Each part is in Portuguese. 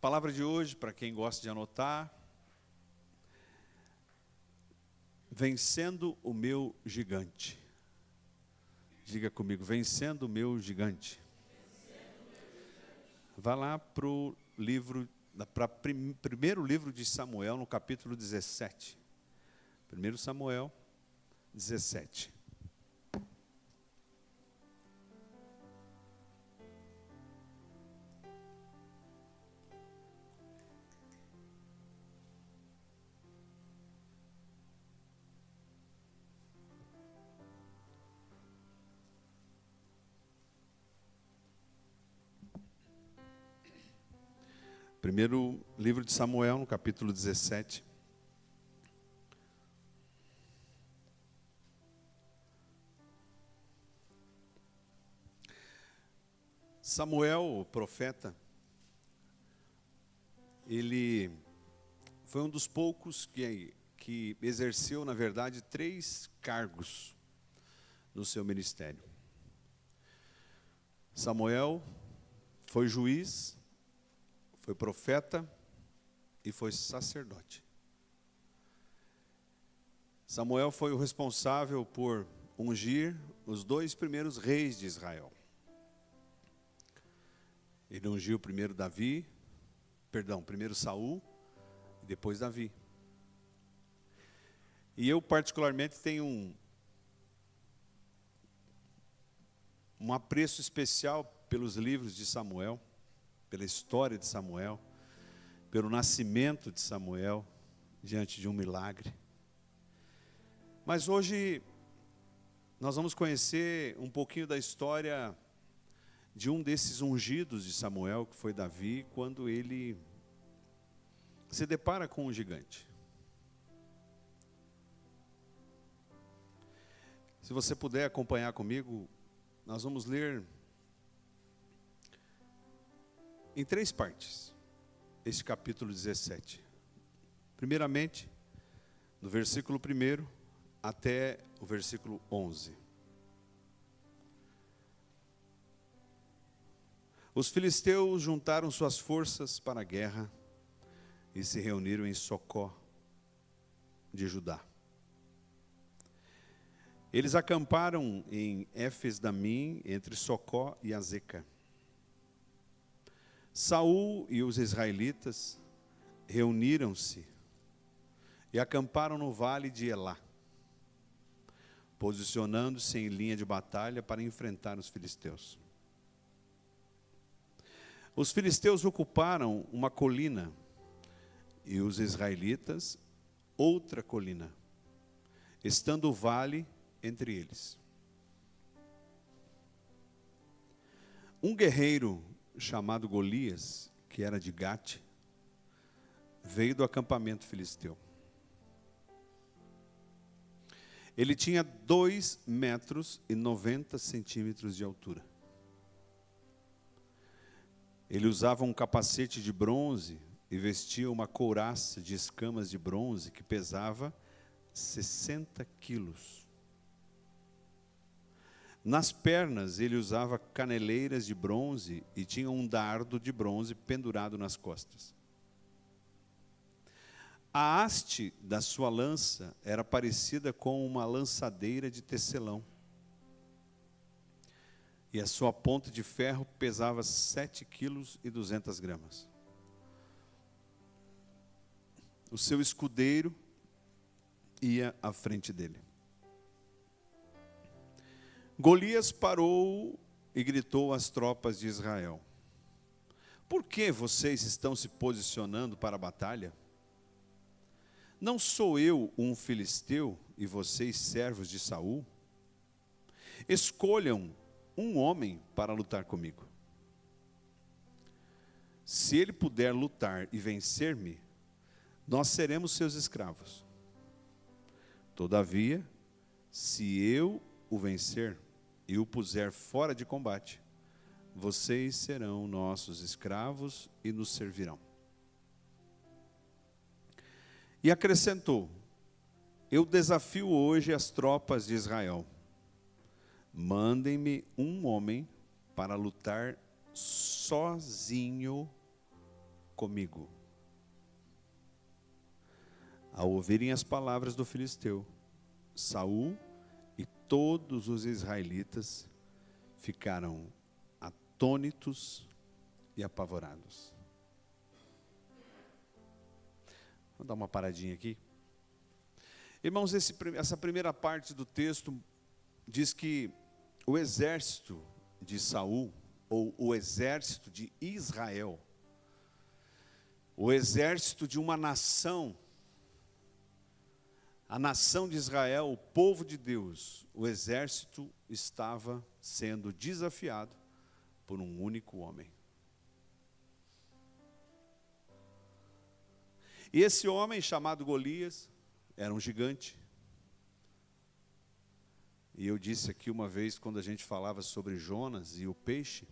Palavra de hoje, para quem gosta de anotar: vencendo o meu gigante. Diga comigo, vencendo o meu gigante. Vá lá para o livro, para primeiro livro de Samuel, no capítulo 17. 1 Samuel 17. Primeiro livro de Samuel, no capítulo 17. Samuel, o profeta, ele foi um dos poucos que exerceu, na verdade, 3 cargos no seu ministério. Samuel foi juiz, foi profeta e foi sacerdote. Samuel foi o responsável por ungir os 2 primeiros reis de Israel. Ele ungiu primeiro Saul e depois Davi. E eu particularmente tenho um apreço especial pelos livros de Samuel, pela história de Samuel, pelo nascimento de Samuel diante de um milagre. Mas hoje nós vamos conhecer um pouquinho da história de um desses ungidos de Samuel, que foi Davi, quando ele se depara com um gigante. Se você puder acompanhar comigo, nós vamos ler em 3 partes este capítulo 17. Primeiramente, do versículo 1 até o versículo 11. Os filisteus juntaram suas forças para a guerra e se reuniram em Socó de Judá. Eles acamparam em Éfes-Damim, entre Socó e Azeca. Saul e os israelitas reuniram-se e acamparam no vale de Elá, posicionando-se em linha de batalha para enfrentar os filisteus. Os filisteus ocuparam uma colina e os israelitas outra colina, estando o vale entre eles. Um guerreiro chamado Golias, que era de Gate, veio do acampamento filisteu. Ele tinha 2,90 metros de altura. Ele usava um capacete de bronze e vestia uma couraça de escamas de bronze que pesava 60 quilos. Nas pernas ele usava caneleiras de bronze e tinha um dardo de bronze pendurado nas costas. A haste da sua lança era parecida com uma lançadeira de tecelão. E a sua ponta de ferro pesava 7,2 kg. O seu escudeiro ia à frente dele. Golias parou e gritou às tropas de Israel: por que vocês estão se posicionando para a batalha? Não sou eu um filisteu e vocês servos de Saul? Escolham um homem para lutar comigo. Se ele puder lutar e vencer-me, nós seremos seus escravos. Todavia, se eu o vencer e o puser fora de combate, vocês serão nossos escravos e nos servirão. E acrescentou: eu desafio hoje as tropas de Israel. Mandem-me um homem para lutar sozinho comigo. Ao ouvirem as palavras do filisteu, Saul e todos os israelitas ficaram atônitos e apavorados. Vamos dar uma paradinha aqui. Irmãos, essa primeira parte do texto diz que o exército de Saul, ou o exército de Israel, o exército de uma nação, a nação de Israel, o povo de Deus, o exército estava sendo desafiado por um único homem. E esse homem, chamado Golias, era um gigante. E eu disse aqui uma vez, quando a gente falava sobre Jonas e o peixe,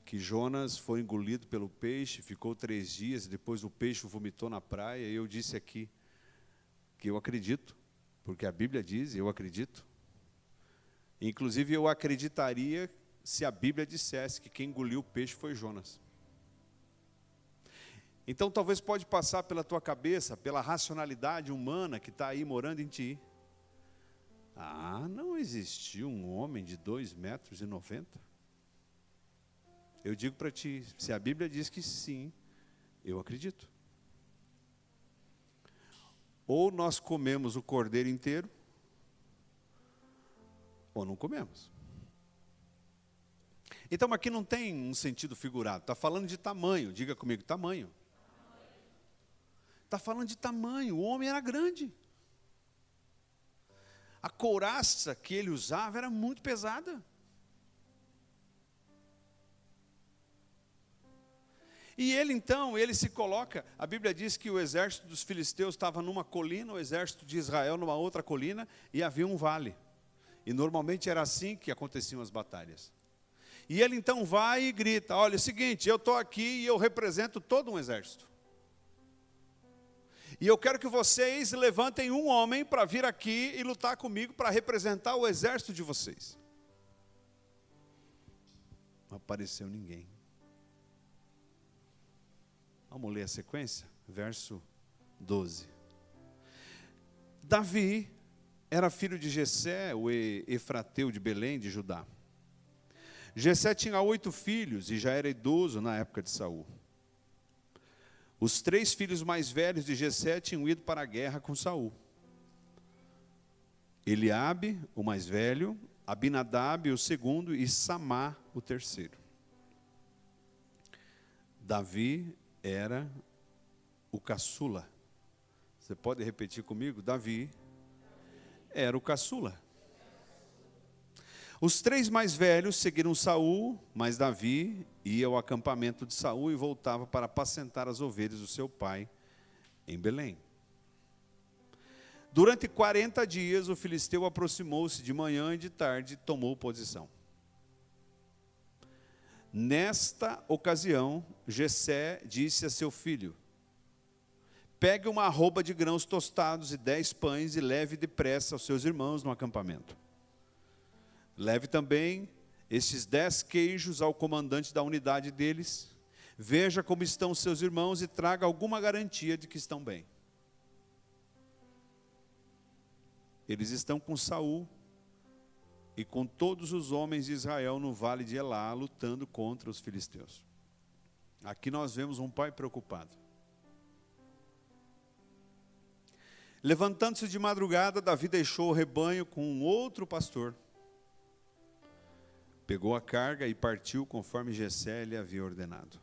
que Jonas foi engolido pelo peixe, ficou 3 dias, depois o peixe o vomitou na praia. E eu disse aqui que eu acredito, porque a Bíblia diz, e eu acredito. Inclusive, eu acreditaria se a Bíblia dissesse que quem engoliu o peixe foi Jonas. Então, talvez pode passar pela tua cabeça, pela racionalidade humana que está aí morando em ti. Não existiu um homem de 2,90 metros. Eu digo para ti, se a Bíblia diz que sim, eu acredito. Ou nós comemos o cordeiro inteiro, ou não comemos. Então, aqui não tem um sentido figurado, está falando de tamanho, diga comigo, tamanho. Está falando de tamanho, o homem era grande. A couraça que ele usava era muito pesada. E ele então, ele se coloca, a Bíblia diz que o exército dos filisteus estava numa colina, o exército de Israel numa outra colina, e havia um vale. E normalmente era assim que aconteciam as batalhas. E ele então vai e grita, olha, é o seguinte, eu estou aqui e eu represento todo um exército. E eu quero que vocês levantem um homem para vir aqui e lutar comigo para representar o exército de vocês. Não apareceu ninguém. Vamos ler a sequência? Verso 12. Davi era filho de Jessé, o efrateu de Belém, de Judá. Jessé tinha 8 filhos e já era idoso na época de Saul. Os 3 filhos mais velhos de Jessé tinham ido para a guerra com Saul. Eliabe, o mais velho, Abinadab, o segundo, e Samá, o terceiro. Davi era o caçula. Você pode repetir comigo? Davi era o caçula. Os 3 mais velhos seguiram Saul, mas Davi ia ao acampamento de Saul e voltava para apacentar as ovelhas do seu pai em Belém. Durante 40 dias, o filisteu aproximou-se de manhã e de tarde e tomou posição. Nesta ocasião, Jessé disse a seu filho, pegue uma arroba de grãos tostados e 10 pães e leve depressa aos seus irmãos no acampamento. Leve também estes 10 queijos ao comandante da unidade deles. Veja como estão seus irmãos e traga alguma garantia de que estão bem. Eles estão com Saul e com todos os homens de Israel no vale de Elá, lutando contra os filisteus. Aqui nós vemos um pai preocupado. Levantando-se de madrugada, Davi deixou o rebanho com um outro pastor. Pegou a carga e partiu conforme Jessé lhe havia ordenado.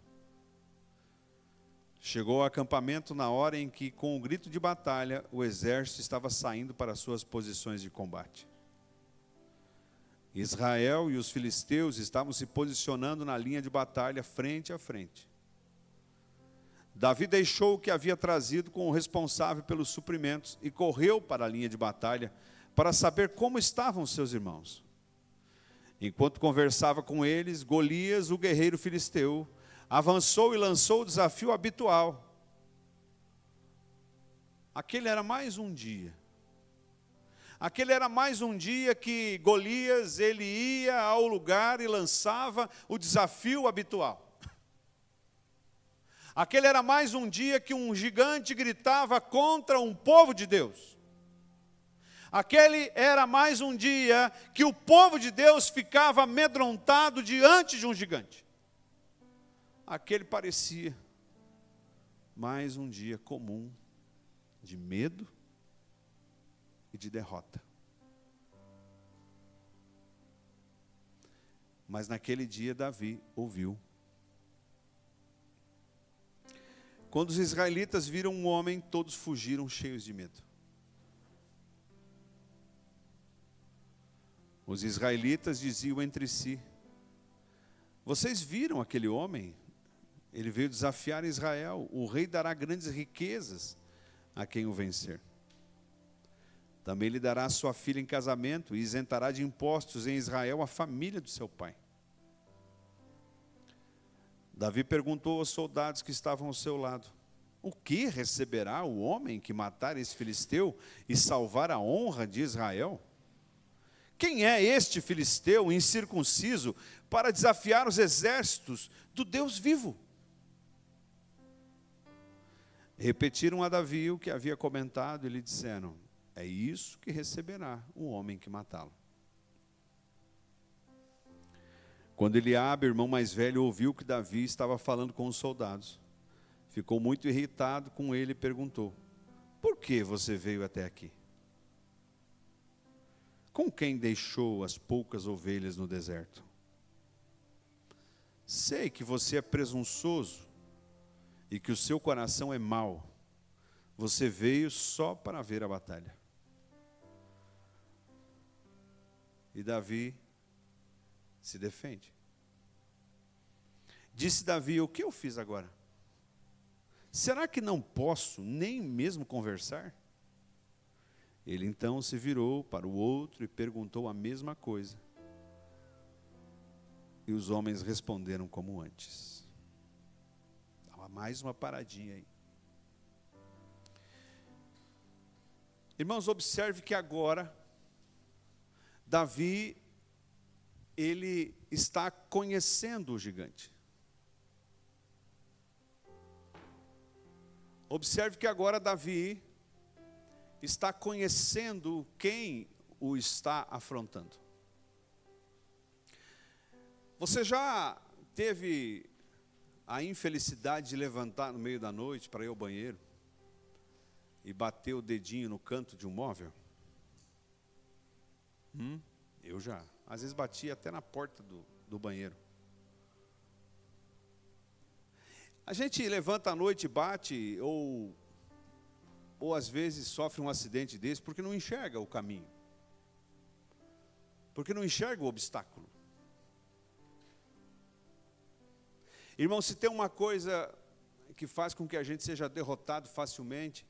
Chegou ao acampamento na hora em que, com um grito de batalha, o exército estava saindo para suas posições de combate. Israel e os filisteus estavam se posicionando na linha de batalha frente a frente. Davi deixou o que havia trazido com o responsável pelos suprimentos e correu para a linha de batalha para saber como estavam seus irmãos. Enquanto conversava com eles, Golias, o guerreiro filisteu, avançou e lançou o desafio habitual. Aquele era mais um dia. Aquele era mais um dia que Golias, ele ia ao lugar e lançava o desafio habitual. Aquele era mais um dia que um gigante gritava contra um povo de Deus. Aquele era mais um dia que o povo de Deus ficava amedrontado diante de um gigante. Aquele parecia mais um dia comum de medo e de derrota. Mas naquele dia Davi ouviu. Quando os israelitas viram um homem, todos fugiram cheios de medo. Os israelitas diziam entre si: vocês viram aquele homem? Ele veio desafiar Israel. O rei dará grandes riquezas a quem o vencer. Também lhe dará sua filha em casamento e isentará de impostos em Israel a família do seu pai. Davi perguntou aos soldados que estavam ao seu lado: o que receberá o homem que matar esse filisteu e salvar a honra de Israel? Quem é este filisteu incircunciso para desafiar os exércitos do Deus vivo? Repetiram a Davi o que havia comentado e lhe disseram: é isso que receberá o homem que matá-lo. Quando Eliabe, irmão mais velho, ouviu que Davi estava falando com os soldados, ficou muito irritado com ele e perguntou: por que você veio até aqui? Com quem deixou as poucas ovelhas no deserto? Sei que você é presunçoso e que o seu coração é mau. Você veio só para ver a batalha. E Davi se defende. Disse Davi: o que eu fiz agora? Será que não posso nem mesmo conversar? Ele então se virou para o outro e perguntou a mesma coisa. E os homens responderam como antes. Dá mais uma paradinha aí. Irmãos, observe que agora Davi, ele está conhecendo o gigante. Observe que agora Davi está conhecendo quem o está afrontando. Você já teve a infelicidade de levantar no meio da noite para ir ao banheiro e bater o dedinho no canto de um móvel? Eu já. Às vezes batia até na porta do banheiro. A gente levanta à noite e bate, ou às vezes sofre um acidente desse, porque não enxerga o caminho. Porque não enxerga o obstáculo. Irmão, se tem uma coisa que faz com que a gente seja derrotado facilmente,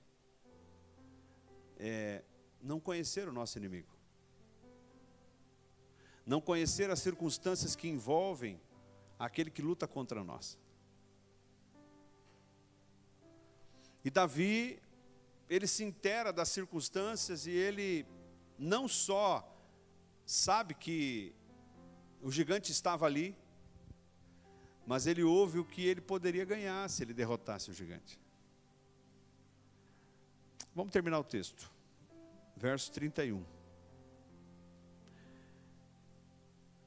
é não conhecer o nosso inimigo. Não conhecer as circunstâncias que envolvem aquele que luta contra nós. E Davi, ele se inteira das circunstâncias e ele não só sabe que o gigante estava ali, mas ele ouve o que ele poderia ganhar se ele derrotasse o gigante. Vamos terminar o texto. Verso 31.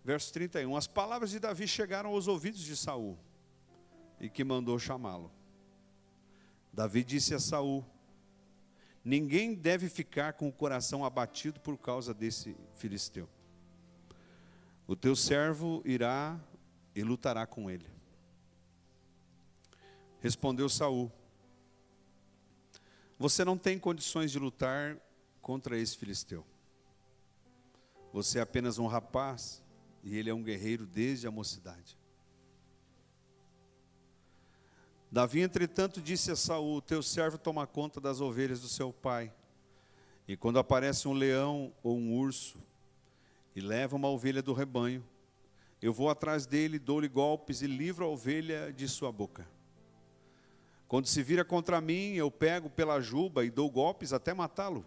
Verso 31. As palavras de Davi chegaram aos ouvidos de Saul, e que mandou chamá-lo. Davi disse a Saul: ninguém deve ficar com o coração abatido por causa desse filisteu. O teu servo irá e lutará com ele. Respondeu Saul: você não tem condições de lutar contra esse filisteu. Você é apenas um rapaz e ele é um guerreiro desde a mocidade. Davi, entretanto, disse a Saul: teu servo toma conta das ovelhas do seu pai. E quando aparece um leão ou um urso e leva uma ovelha do rebanho, eu vou atrás dele, dou-lhe golpes e livro a ovelha de sua boca. Quando se vira contra mim, eu pego pela juba e dou golpes até matá-lo.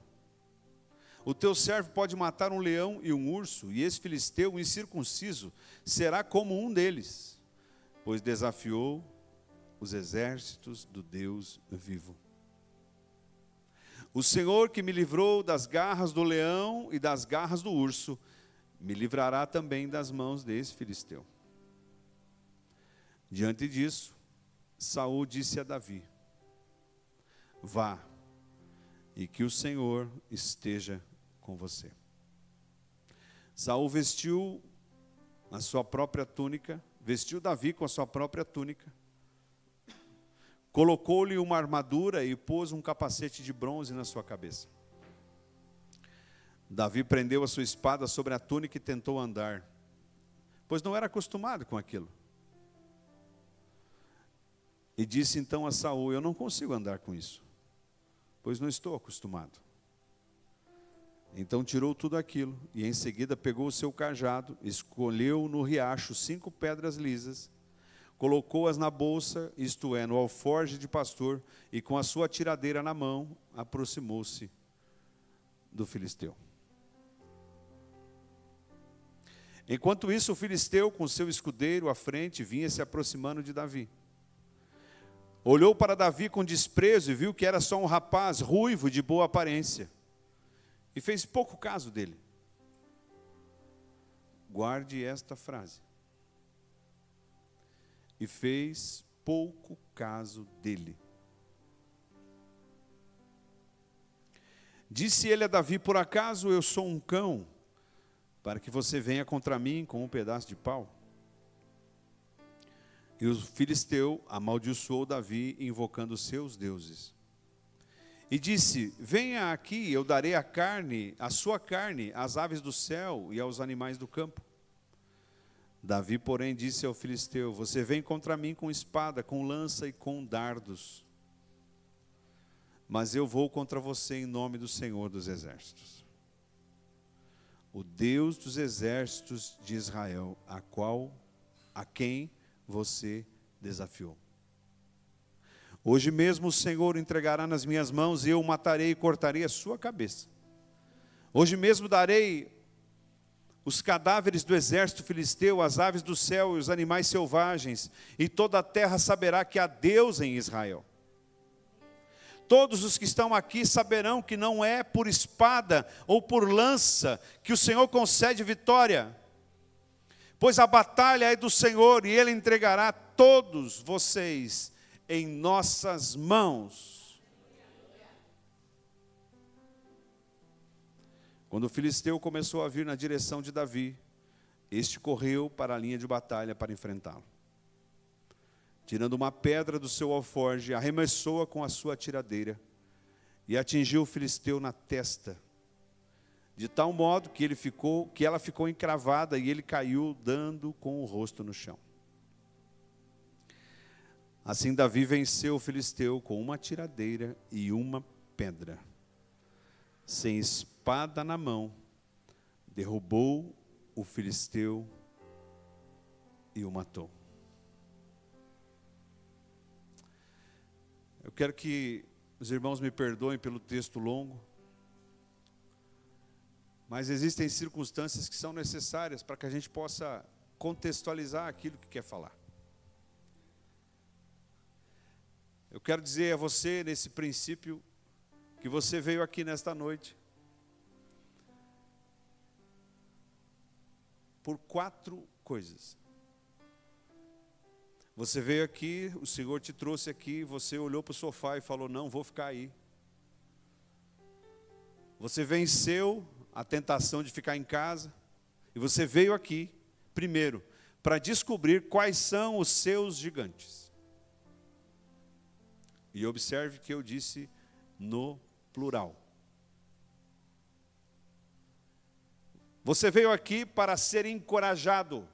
O teu servo pode matar um leão e um urso, e esse filisteu incircunciso será como um deles, pois desafiou os exércitos do Deus vivo. O Senhor que me livrou das garras do leão e das garras do urso, me livrará também das mãos desse filisteu. Diante disso, Saul disse a Davi: vá, e que o Senhor esteja com você. Saul vestiu a sua própria túnica, vestiu Davi com a sua própria túnica, colocou-lhe uma armadura e pôs um capacete de bronze na sua cabeça. Davi prendeu a sua espada sobre a túnica e tentou andar, pois não era acostumado com aquilo. E disse então a Saul: eu não consigo andar com isso, pois não estou acostumado. Então tirou tudo aquilo e em seguida pegou o seu cajado, escolheu no riacho 5 pedras lisas, colocou-as na bolsa, isto é, no alforje de pastor, e com a sua tiradeira na mão, aproximou-se do filisteu. Enquanto isso, o filisteu, com seu escudeiro à frente, vinha se aproximando de Davi. Olhou para Davi com desprezo e viu que era só um rapaz ruivo de boa aparência, e fez pouco caso dele. Guarde esta frase. E fez pouco caso dele. Disse ele a Davi: por acaso eu sou um cão, para que você venha contra mim com um pedaço de pau? E o filisteu amaldiçoou Davi, invocando seus deuses. E disse: venha aqui, eu darei a sua carne, às aves do céu e aos animais do campo. Davi, porém, disse ao filisteu: você vem contra mim com espada, com lança e com dardos. Mas eu vou contra você em nome do Senhor dos exércitos, o Deus dos exércitos de Israel, a quem você desafiou. Hoje mesmo o Senhor o entregará nas minhas mãos, e eu o matarei e cortarei a sua cabeça. Hoje mesmo darei os cadáveres do exército filisteu, as aves do céu e os animais selvagens, e toda a terra saberá que há Deus em Israel. Todos os que estão aqui saberão que não é por espada ou por lança que o Senhor concede vitória, pois a batalha é do Senhor, e Ele entregará todos vocês em nossas mãos. Quando o filisteu começou a vir na direção de Davi, este correu para a linha de batalha para enfrentá-lo. Tirando uma pedra do seu alforje, arremessou-a com a sua tiradeira e atingiu o filisteu na testa, de tal modo que ela ficou encravada e ele caiu, dando com o rosto no chão. Assim Davi venceu o filisteu com uma tiradeira e uma pedra. Sem espada na mão, derrubou o filisteu e o matou. Eu quero que os irmãos me perdoem pelo texto longo, mas existem circunstâncias que são necessárias para que a gente possa contextualizar aquilo que quer falar. Eu quero dizer a você, nesse princípio, que você veio aqui nesta noite por 4 coisas. Você veio aqui, o Senhor te trouxe aqui, você olhou para o sofá e falou: não, vou ficar aí. Você venceu a tentação de ficar em casa, e você veio aqui, primeiro, para descobrir quais são os seus gigantes. E observe que eu disse no plural. Você veio aqui para ser encorajado.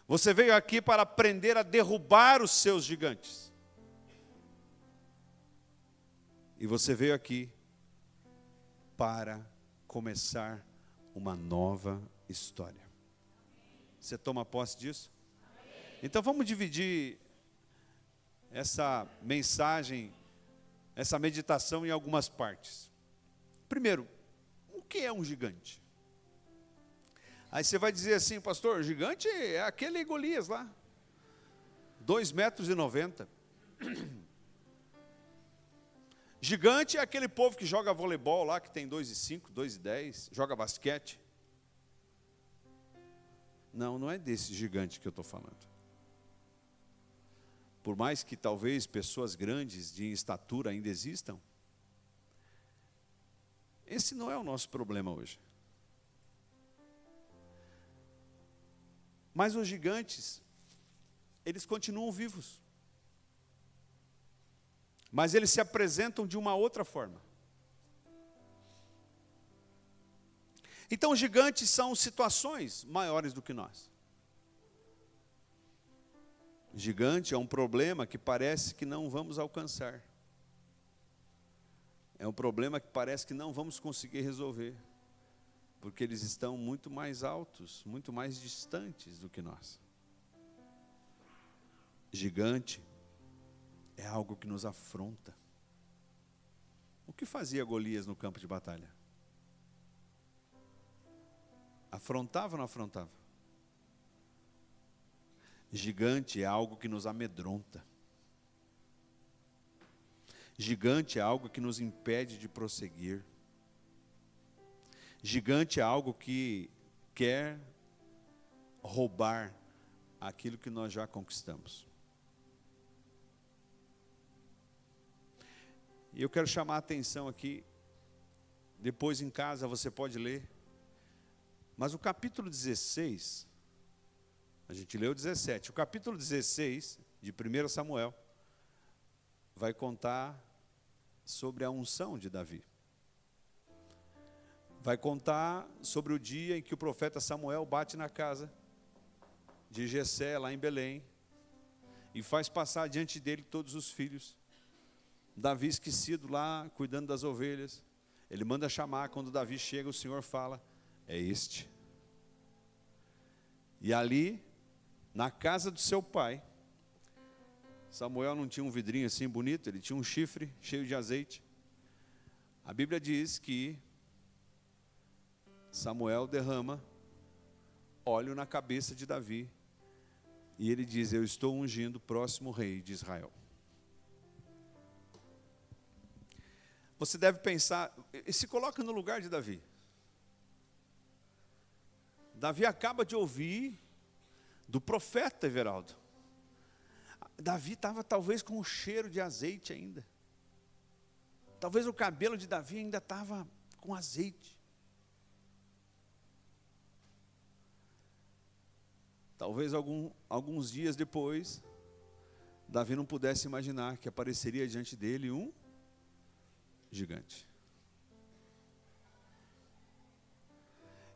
Você veio aqui para aprender a derrubar os seus gigantes. E você veio aqui para começar uma nova história. Você toma posse disso? Então vamos dividir essa mensagem, essa meditação em algumas partes. Primeiro, o que é um gigante? Aí você vai dizer assim: pastor, gigante é aquele Golias lá. 2,90 m. Gigante é aquele povo que joga voleibol lá, que tem 2,5, 2,10, joga basquete. Não, não é desse gigante que eu estou falando. Por mais que talvez pessoas grandes de estatura ainda existam, esse não é o nosso problema hoje. Mas os gigantes, eles continuam vivos. Mas eles se apresentam de uma outra forma. Então, os gigantes são situações maiores do que nós. Gigante é um problema que parece que não vamos alcançar. É um problema que parece que não vamos conseguir resolver. Porque eles estão muito mais altos, muito mais distantes do que nós. Gigante é algo que nos afronta. O que fazia Golias no campo de batalha? Afrontava ou não afrontava? Gigante é algo que nos amedronta. Gigante é algo que nos impede de prosseguir. Gigante é algo que quer roubar aquilo que nós já conquistamos. E eu quero chamar a atenção aqui, depois em casa você pode ler, mas o capítulo 16, a gente leu 17, o capítulo 16 de 1 Samuel, vai contar sobre a unção de Davi. Vai contar sobre o dia em que o profeta Samuel bate na casa de Jessé, lá em Belém, e faz passar diante dele todos os filhos. Davi esquecido lá, cuidando das ovelhas. Ele manda chamar, quando Davi chega, o Senhor fala, é este. E ali, na casa do seu pai, Samuel não tinha um vidrinho assim bonito, ele tinha um chifre cheio de azeite. A Bíblia diz que Samuel derrama óleo na cabeça de Davi. E ele diz, eu estou ungindo o próximo rei de Israel. Você deve pensar, e se coloca no lugar de Davi. Davi acaba de ouvir do profeta Everaldo. Davi estava talvez com um cheiro de azeite ainda. Talvez o cabelo de Davi ainda estava com azeite. Talvez alguns dias depois, Davi não pudesse imaginar que apareceria diante dele um gigante.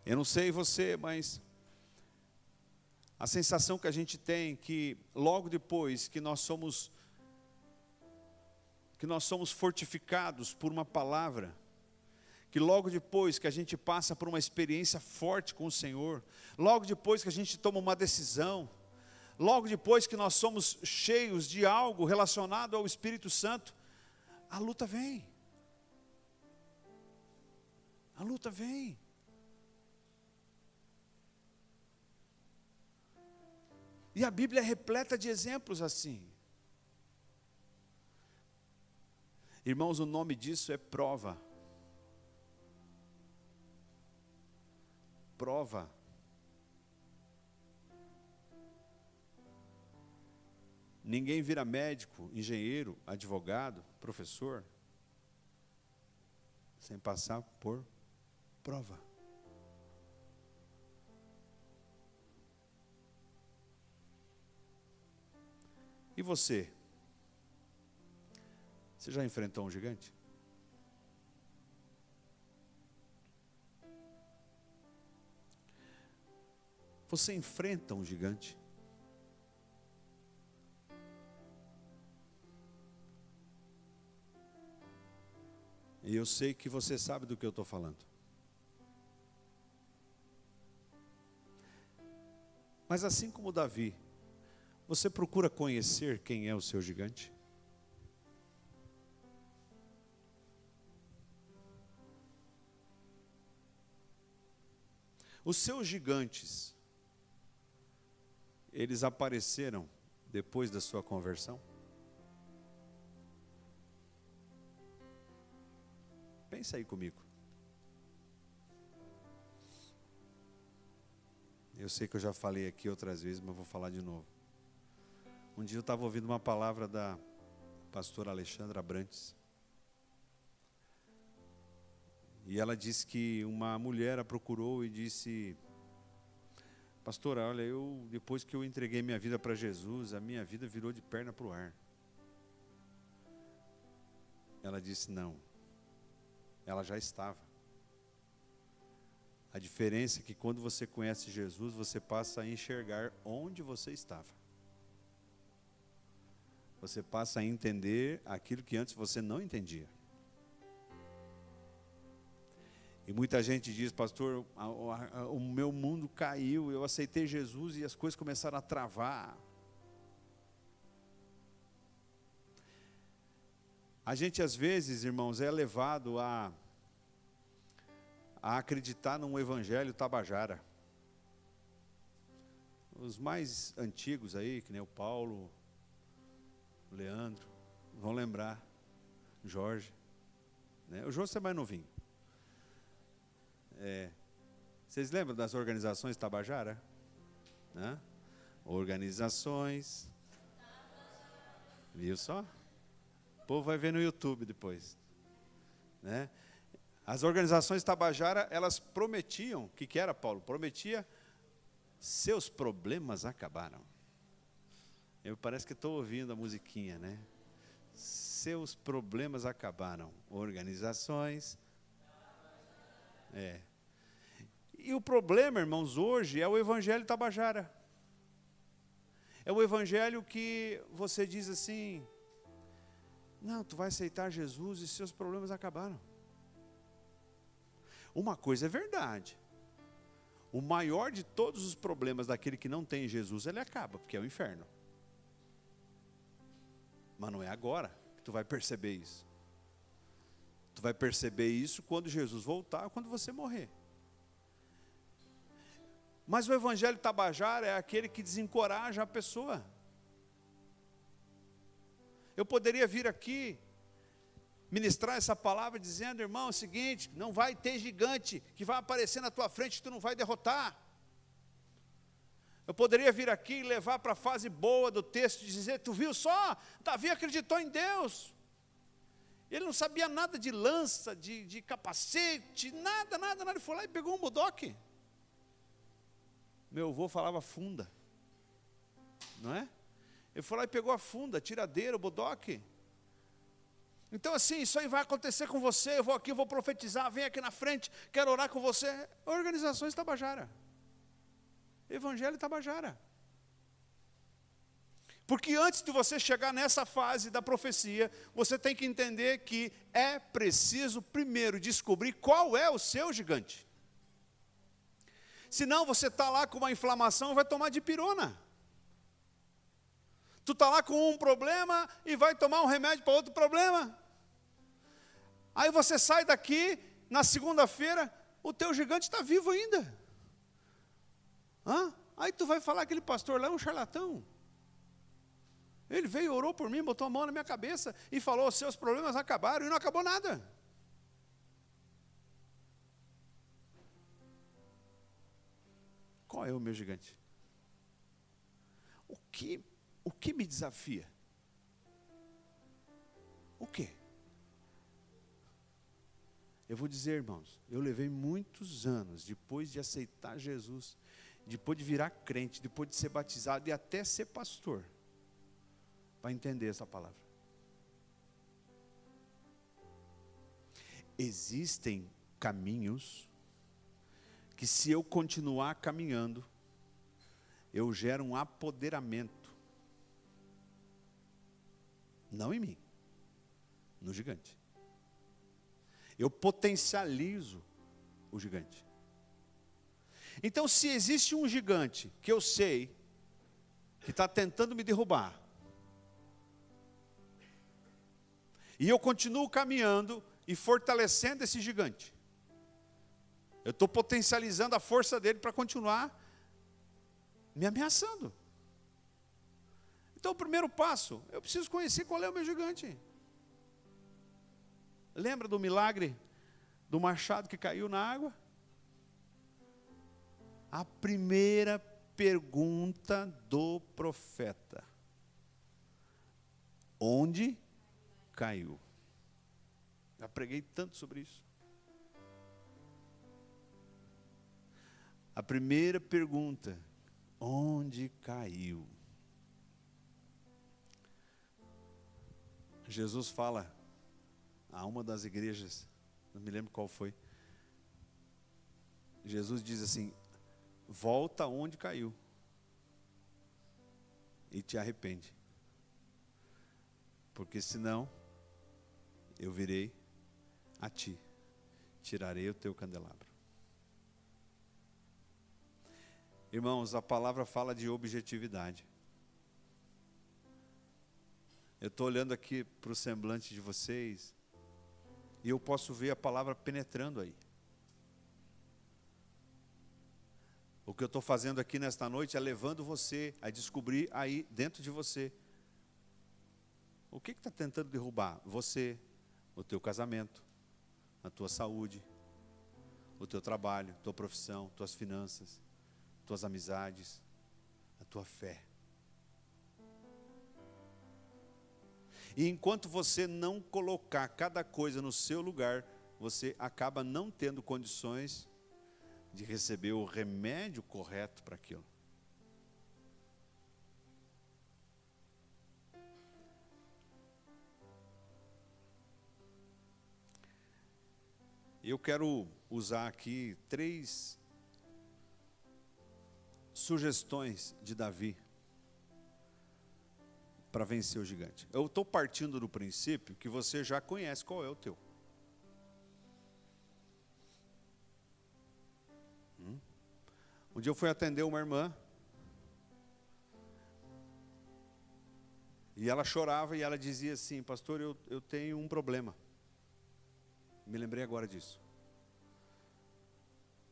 Eu não sei você, mas a sensação que a gente tem que logo depois que nós somos fortificados por uma palavra, que logo depois que a gente passa por uma experiência forte com o Senhor, logo depois que a gente toma uma decisão, logo depois que nós somos cheios de algo relacionado ao Espírito Santo, a luta vem. A luta vem. E a Bíblia é repleta de exemplos assim. Irmãos, o nome disso é prova. Prova. Ninguém vira médico, engenheiro, advogado, professor, sem passar por prova. E você? Você já enfrentou um gigante? Você enfrenta um gigante? E eu sei que você sabe do que eu estou falando. Mas assim como Davi, você procura conhecer quem é o seu gigante? Os seus gigantes, eles apareceram depois da sua conversão? Pensa aí comigo. Eu sei que eu já falei aqui outras vezes, mas vou falar de novo. Um dia eu estava ouvindo uma palavra da pastora Alexandra Abrantes. E ela disse que uma mulher a procurou e disse: pastora, olha, depois que eu entreguei minha vida para Jesus, a minha vida virou de perna para o ar. Ela disse: não, ela já estava. A diferença é que quando você conhece Jesus, você passa a enxergar onde você estava. Você passa a entender aquilo que antes você não entendia. E muita gente diz: pastor, o meu mundo caiu, eu aceitei Jesus e as coisas começaram a travar. A gente às vezes, irmãos, é levado a acreditar num evangelho tabajara. Os mais antigos aí, que nem o Paulo, o Leandro, vão lembrar, Jorge, né? O Jorge é mais novinho. Vocês lembram das organizações tabajara? Né? Organizações. Viu só? O povo vai ver no YouTube depois, né? As organizações tabajara, elas prometiam, o que era, Paulo? Prometia, seus problemas acabaram. Eu parece que estou ouvindo a musiquinha, né? Seus problemas acabaram. Organizações. E o problema, irmãos, hoje é o evangelho tabajara. É o evangelho que você diz assim: não, tu vai aceitar Jesus e seus problemas acabaram. Uma coisa é verdade: o maior de todos os problemas daquele que não tem Jesus, ele acaba, porque é o inferno. Mas não é agora que tu vai perceber isso. Tu vai perceber isso quando Jesus voltar, quando você morrer. Mas o evangelho tabajara é aquele que desencoraja a pessoa. Eu poderia vir aqui ministrar essa palavra dizendo: irmão, é o seguinte, não vai ter gigante que vai aparecer na tua frente que tu não vai derrotar. Eu poderia vir aqui e levar para a fase boa do texto e dizer: tu viu só, Davi acreditou em Deus. Ele não sabia nada de lança, de capacete, nada. Ele foi lá e pegou um bodoque. Meu avô falava funda, não é? Ele foi lá e pegou a funda, a tiradeira, o bodoque. Então assim, isso aí vai acontecer com você. Eu vou aqui, vou profetizar, vem aqui na frente, quero orar com você. Organizações tabajara. Evangelho tabajara. Porque antes de você chegar nessa fase da profecia, você tem que entender que é preciso primeiro descobrir qual é o seu gigante. Senão você está lá com uma inflamação e vai tomar dipirona. Tu está lá com um problema e vai tomar um remédio para outro problema. Aí você sai daqui, na segunda-feira, o teu gigante está vivo ainda. Aí tu vai falar: aquele pastor lá é um charlatão. Ele veio, orou por mim, botou a mão na minha cabeça e falou: os seus problemas acabaram, e não acabou nada. Qual é o meu gigante? O que me desafia? O quê? Eu vou dizer, irmãos, eu levei muitos anos, depois de aceitar Jesus, depois de virar crente, depois de ser batizado e até ser pastor, para entender essa palavra. Existem caminhos que, se eu continuar caminhando, eu gero um apoderamento. Não em mim, no gigante. Eu potencializo o gigante. Então, se existe um gigante que eu sei que está tentando me derrubar, e eu continuo caminhando e fortalecendo esse gigante, eu estou potencializando a força dele para continuar me ameaçando. Então, o primeiro passo, eu preciso conhecer qual é o meu gigante. Lembra do milagre do machado que caiu na água? A primeira pergunta do profeta: onde caiu? Já preguei tanto sobre isso. A primeira pergunta: onde caiu? Jesus fala a uma das igrejas, não me lembro qual foi. Jesus diz assim: volta onde caiu e te arrepende, porque senão eu virei a ti, tirarei o teu candelabro. Irmãos, a palavra fala de objetividade. Eu estou olhando aqui para o semblante de vocês e eu posso ver a palavra penetrando aí. O que eu estou fazendo aqui nesta noite é levando você a descobrir aí dentro de você o que está tentando derrubar você, o teu casamento, a tua saúde, o teu trabalho, tua profissão, tuas finanças, tuas amizades, a tua fé. E enquanto você não colocar cada coisa no seu lugar, você acaba não tendo condições de receber o remédio correto para aquilo. Eu quero usar aqui 3 sugestões de Davi para vencer o gigante. Eu estou partindo do princípio que você já conhece qual é o teu. Um dia eu fui atender uma irmã e ela chorava e ela dizia assim: pastor, eu tenho um problema. Me lembrei agora disso.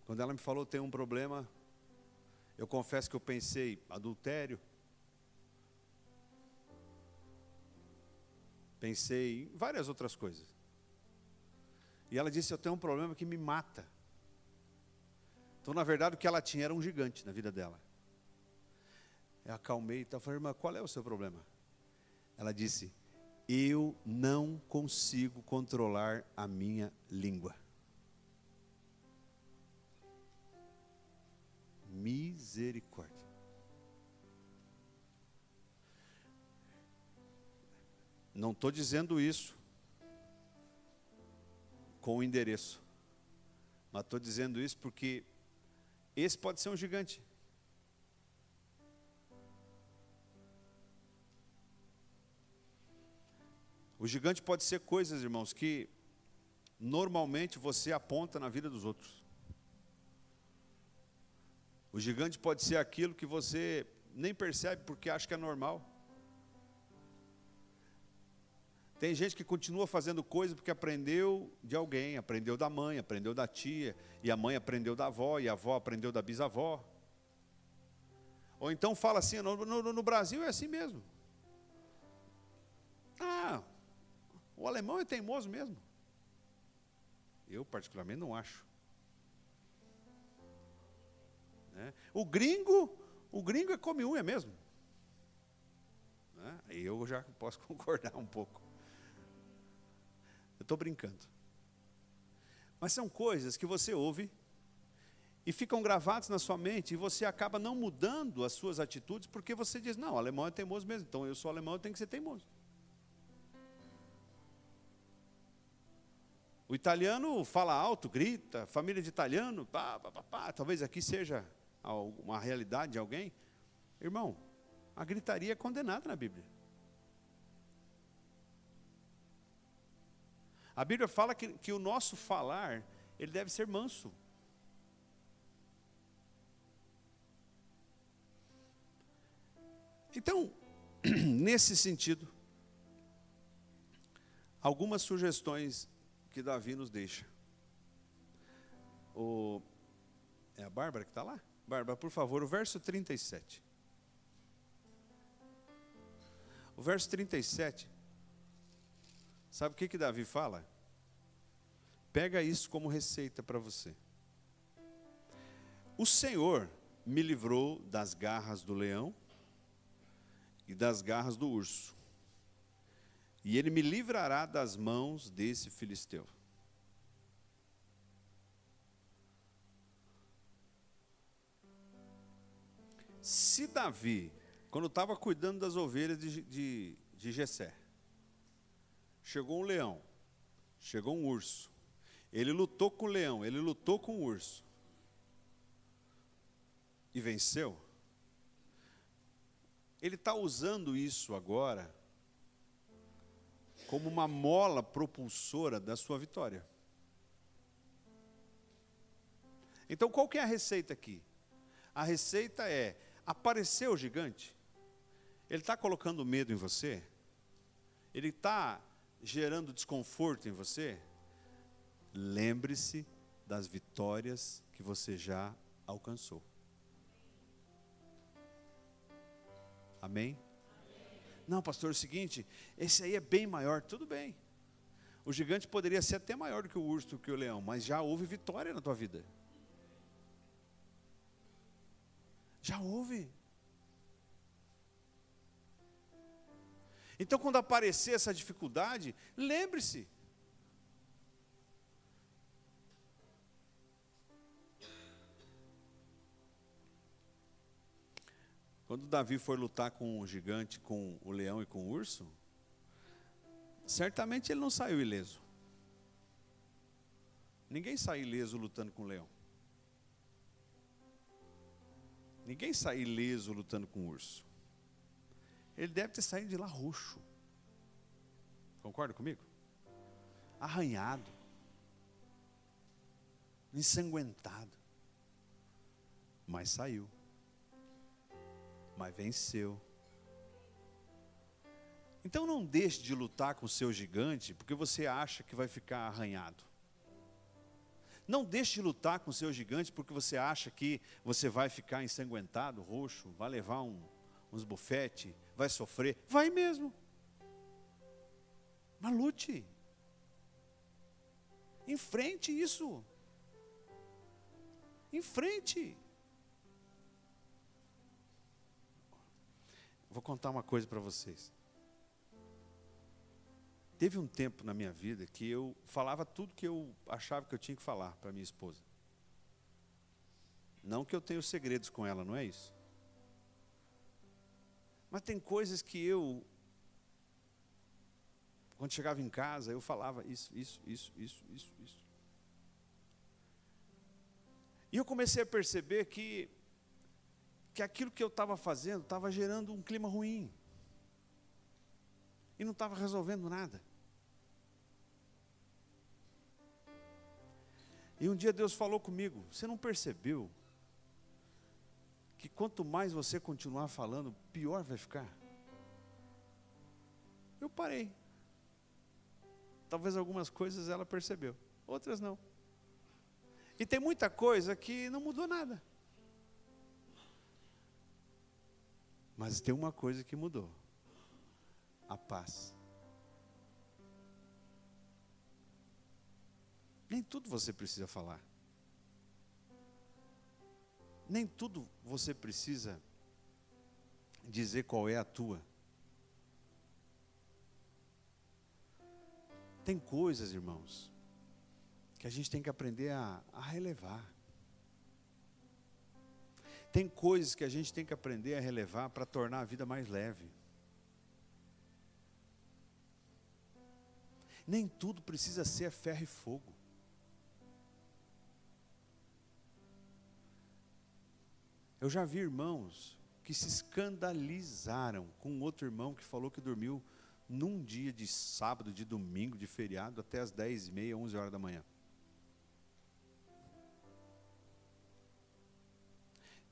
Quando ela me falou tem um problema, eu confesso que eu pensei adultério, pensei em várias outras coisas. E ela disse: eu tenho um problema que me mata. Então, na verdade, o que ela tinha era um gigante na vida dela. Eu acalmei e falei: irmã, qual é o seu problema? Ela disse: eu não consigo controlar a minha língua. Misericórdia. Não estou dizendo isso com o endereço, mas estou dizendo isso porque esse pode ser um gigante. O gigante pode ser coisas, irmãos, que normalmente você aponta na vida dos outros. O gigante pode ser aquilo que você nem percebe porque acha que é normal. Tem gente que continua fazendo coisa porque aprendeu de alguém, aprendeu da mãe, aprendeu da tia, e a mãe aprendeu da avó, e a avó aprendeu da bisavó. Ou então fala assim: no Brasil é assim mesmo. Ah, o alemão é teimoso mesmo. Eu particularmente não acho. O gringo é come unha mesmo. Aí eu já posso concordar um pouco. Eu estou brincando. Mas são coisas que você ouve e ficam gravadas na sua mente e você acaba não mudando as suas atitudes porque você diz: não, o alemão é teimoso mesmo, então eu sou alemão, eu tenho que ser teimoso. O italiano fala alto, grita, família de italiano, pá, pá, pá, pá. Talvez aqui seja uma realidade de alguém. Irmão, a gritaria é condenada na Bíblia. A Bíblia fala que o nosso falar, ele deve ser manso. Então, nesse sentido, algumas sugestões que Davi nos deixa. É a Bárbara que está lá? Bárbara, por favor, o verso 37. O verso 37, sabe o que Davi fala? Pega isso como receita para você. O Senhor me livrou das garras do leão e das garras do urso, e Ele me livrará das mãos desse filisteu. Se Davi, quando estava cuidando das ovelhas de Jessé, chegou um leão, chegou um urso, ele lutou com o leão, ele lutou com o urso, e venceu, ele está usando isso agora como uma mola propulsora da sua vitória. Então, qual que é a receita aqui? A receita é: apareceu o gigante, ele está colocando medo em você, ele está gerando desconforto em você. Lembre-se das vitórias que você já alcançou. Amém? Não, pastor, é o seguinte, esse aí é bem maior. Tudo bem, o gigante poderia ser até maior do que o urso, do que o leão, mas já houve vitória na tua vida. Já houve. Então, quando aparecer essa dificuldade, lembre-se. Quando Davi foi lutar com o gigante, com o leão e com o urso, certamente ele não saiu ileso. Ninguém sai ileso lutando com o leão. Ninguém sai ileso lutando com o urso. Ele deve ter saído de lá roxo. Concorda comigo? Arranhado. Ensanguentado. Mas saiu. Mas venceu. Então não deixe de lutar com o seu gigante porque você acha que vai ficar arranhado. Não deixe de lutar com o seu gigante porque você acha que você vai ficar ensanguentado, roxo, vai levar uns bufetes, vai sofrer. Vai mesmo. Mas lute. Enfrente isso. Enfrente. Vou contar uma coisa para vocês. Teve um tempo na minha vida que eu falava tudo que eu achava que eu tinha que falar para minha esposa. Não que eu tenha segredos com ela, não é isso. Mas tem coisas que eu, quando chegava em casa, eu falava isso. E eu comecei a perceber que aquilo que eu estava fazendo estava gerando um clima ruim. E não estava resolvendo nada. E um dia Deus falou comigo: você não percebeu que quanto mais você continuar falando, pior vai ficar? Eu parei. Talvez algumas coisas ela percebeu, outras não. E tem muita coisa que não mudou nada. Mas tem uma coisa que mudou: a paz. Nem tudo você precisa falar. Nem tudo você precisa dizer qual é a tua. Tem coisas, irmãos, que a gente tem que aprender a relevar. Tem coisas que a gente tem que aprender a relevar para tornar a vida mais leve. Nem tudo precisa ser a ferro e fogo. Eu já vi irmãos que se escandalizaram com outro irmão que falou que dormiu num dia de sábado, de domingo, de feriado, até as 10h30, 11 horas da manhã.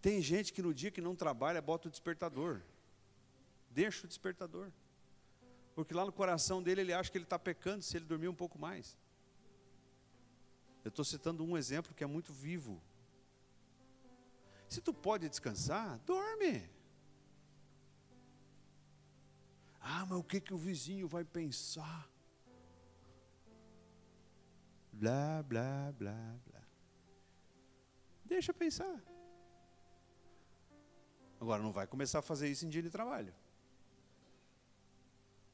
Tem gente que no dia que não trabalha, bota o despertador. Deixa o despertador. Porque lá no coração dele, ele acha que ele está pecando se ele dormir um pouco mais. Eu estou citando um exemplo que é muito vivo. Se tu pode descansar, dorme. Mas o que o vizinho vai pensar? Blá, blá, blá, blá. Deixa pensar. Agora, não vai começar a fazer isso em dia de trabalho.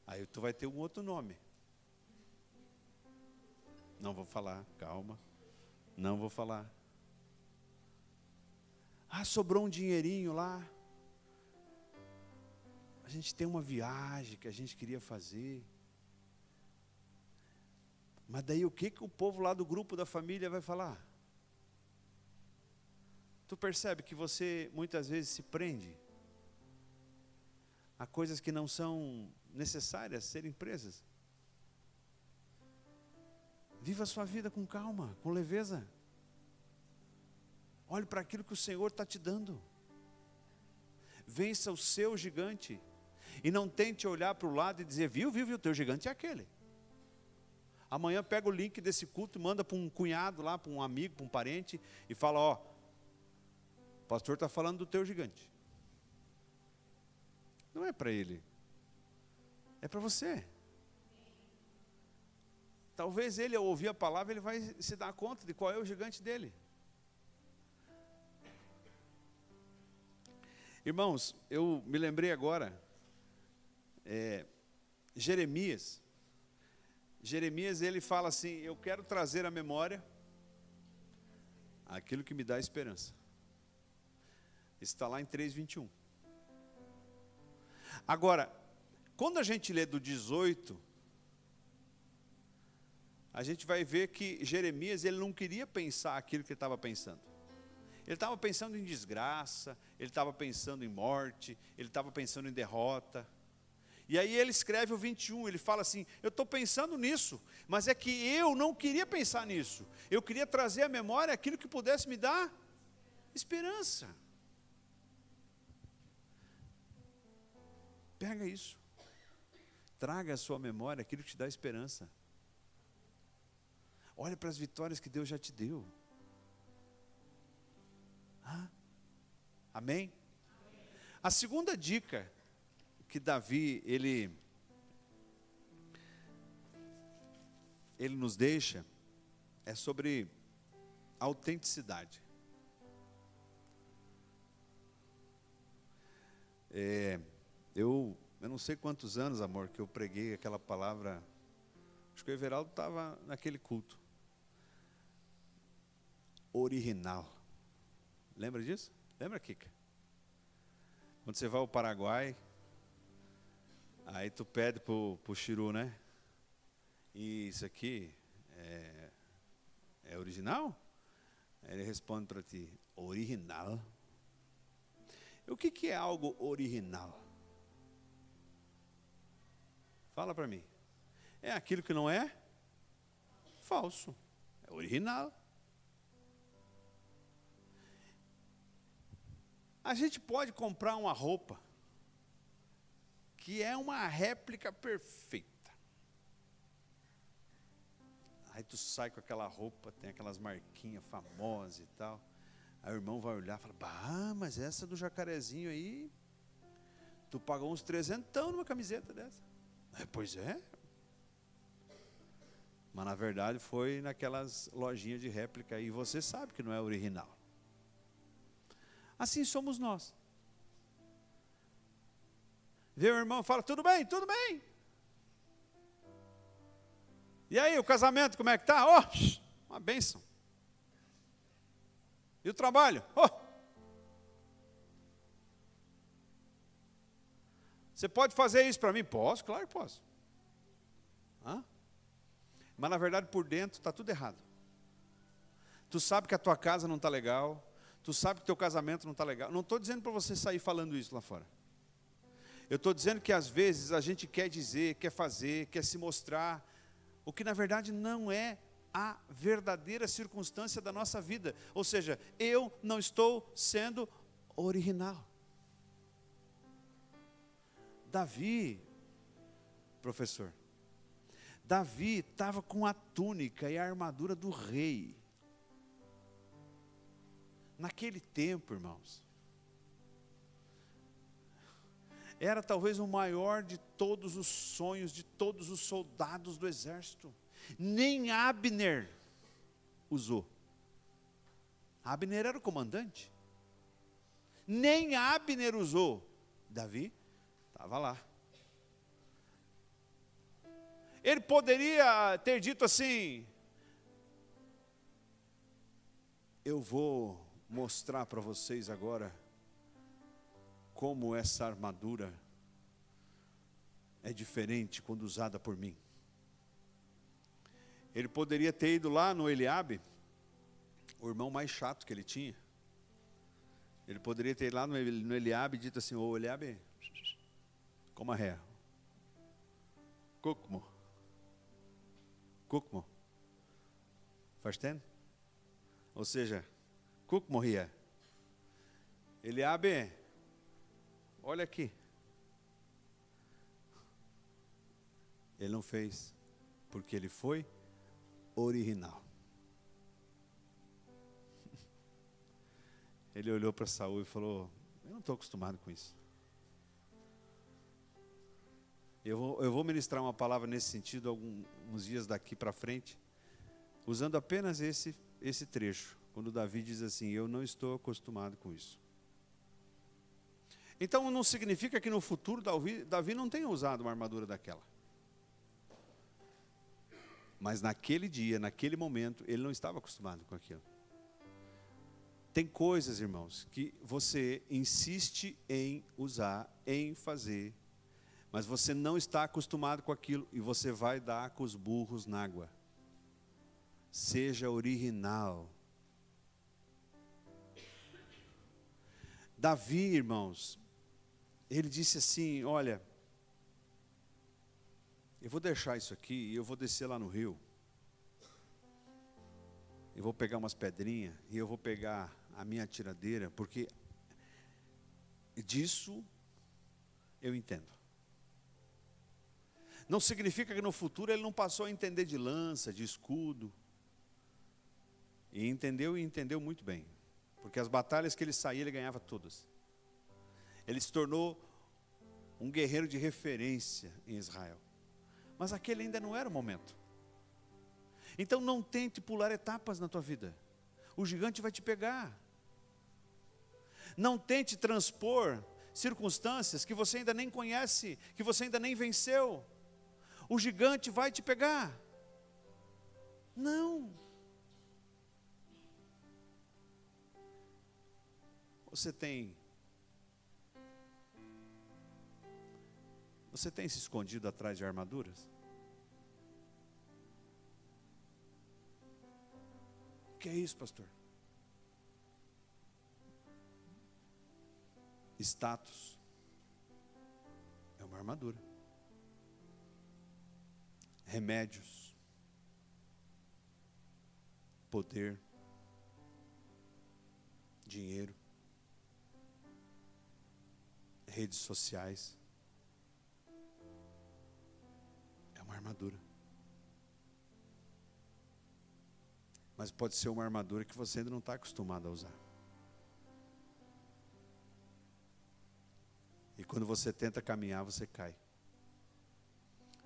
Aí tu vai ter um outro nome. Não vou falar, calma. Não vou falar. Sobrou um dinheirinho lá. A gente tem uma viagem que a gente queria fazer. Mas daí o que o povo lá do grupo da família vai falar? Tu percebe que você muitas vezes se prende a coisas que não são necessárias serem presas. Viva a sua vida com calma, com leveza. Olhe para aquilo que o Senhor está te dando. Vença o seu gigante. E não tente olhar para o lado e dizer, viu, o teu gigante é aquele. Amanhã pega o link desse culto e manda para um cunhado lá, para um amigo, para um parente, e fala, o pastor está falando do teu gigante. Não é para ele. É para você. Talvez ele, ao ouvir a palavra, ele vai se dar conta de qual é o gigante dele. Irmãos, eu me lembrei agora, Jeremias, ele fala assim, eu quero trazer à memória aquilo que me dá esperança. Está lá em 3:21. Agora, quando a gente lê do 18, a gente vai ver que Jeremias, ele não queria pensar aquilo que ele estava pensando. Ele estava pensando em desgraça, ele estava pensando em morte, ele estava pensando em derrota. E aí ele escreve o 21, ele fala assim, eu estou pensando nisso, mas é que eu não queria pensar nisso. Eu queria trazer à memória aquilo que pudesse me dar esperança. Pega isso. Traga à sua memória aquilo que te dá esperança. Olha para as vitórias que Deus já te deu. Amém? A segunda dica que Davi, ele nos deixa, é sobre autenticidade. Eu não sei quantos anos, amor, que eu preguei aquela palavra, acho que o Everaldo estava naquele culto. Original. Lembra disso? Lembra, Kika? Quando você vai ao Paraguai, aí tu pede pro Chiru, né? E isso aqui é original? Aí ele responde para ti, original. E o que é algo original? Fala para mim. É aquilo que não é falso. É original. A gente pode comprar uma roupa que é uma réplica perfeita. Aí tu sai com aquela roupa, tem aquelas marquinhas famosas e tal. Aí o irmão vai olhar e fala, mas essa do jacarezinho aí, tu pagou uns 300 numa camiseta dessa. Pois é. Mas na verdade foi naquelas lojinhas de réplica e você sabe que não é original. Assim somos nós. Vê o irmão e fala, tudo bem, tudo bem. E aí, o casamento, como é que está? Uma bênção. E o trabalho? Você pode fazer isso para mim? Posso, claro que posso. Mas na verdade, por dentro, está tudo errado. Tu sabe que a tua casa não está legal. Tu sabe que o teu casamento não está legal. Não estou dizendo para você sair falando isso lá fora. Eu estou dizendo que às vezes a gente quer dizer, quer fazer, quer se mostrar, o que na verdade não é a verdadeira circunstância da nossa vida. Ou seja, eu não estou sendo original. Davi, professor, Davi estava com a túnica e a armadura do rei. Naquele tempo, irmãos, Era talvez o maior de todos os sonhos de todos os soldados do exército. Nem Abner usou. Abner era o comandante. Nem Abner usou. Davi estava lá. Ele poderia ter dito assim: eu vou mostrar para vocês agora como essa armadura é diferente quando usada por mim. Ele poderia ter ido lá no Eliabe, o irmão mais chato que ele tinha. Ele poderia ter ido lá no Eliabe e dito assim: ô Eliabe, como a ré. Kukmo. Verstehen? Ou seja, Kukmo ria. Eliabe, olha aqui. Ele não fez, porque ele foi original. Ele olhou para Saul e falou: eu não estou acostumado com isso. Eu vou ministrar uma palavra nesse sentido alguns dias daqui para frente, usando apenas esse trecho, quando Davi diz assim: eu não estou acostumado com isso. Então não significa que no futuro Davi não tenha usado uma armadura daquela. Mas naquele dia, naquele momento, ele não estava acostumado com aquilo. Tem coisas, irmãos, que você insiste em usar, em fazer, mas você não está acostumado com aquilo e você vai dar com os burros na água. Seja original. Davi, irmãos, ele disse assim: olha, eu vou deixar isso aqui e eu vou descer lá no rio. Eu vou pegar umas pedrinhas e eu vou pegar a minha tiradeira, porque disso eu entendo. Não significa que no futuro ele não passou a entender de lança, de escudo. E entendeu muito bem. Porque as batalhas que ele saía, ele ganhava todas. Ele se tornou um guerreiro de referência em Israel. Mas aquele ainda não era o momento. Então não tente pular etapas na tua vida. O gigante vai te pegar. Não tente transpor circunstâncias que você ainda nem conhece, que você ainda nem venceu. O gigante vai te pegar. Não. Você tem se escondido atrás de armaduras? O que é isso, pastor? Status é uma armadura. Remédios, poder, dinheiro, redes sociais, é uma armadura. Mas pode ser uma armadura que você ainda não está acostumado a usar. E quando você tenta caminhar, você cai.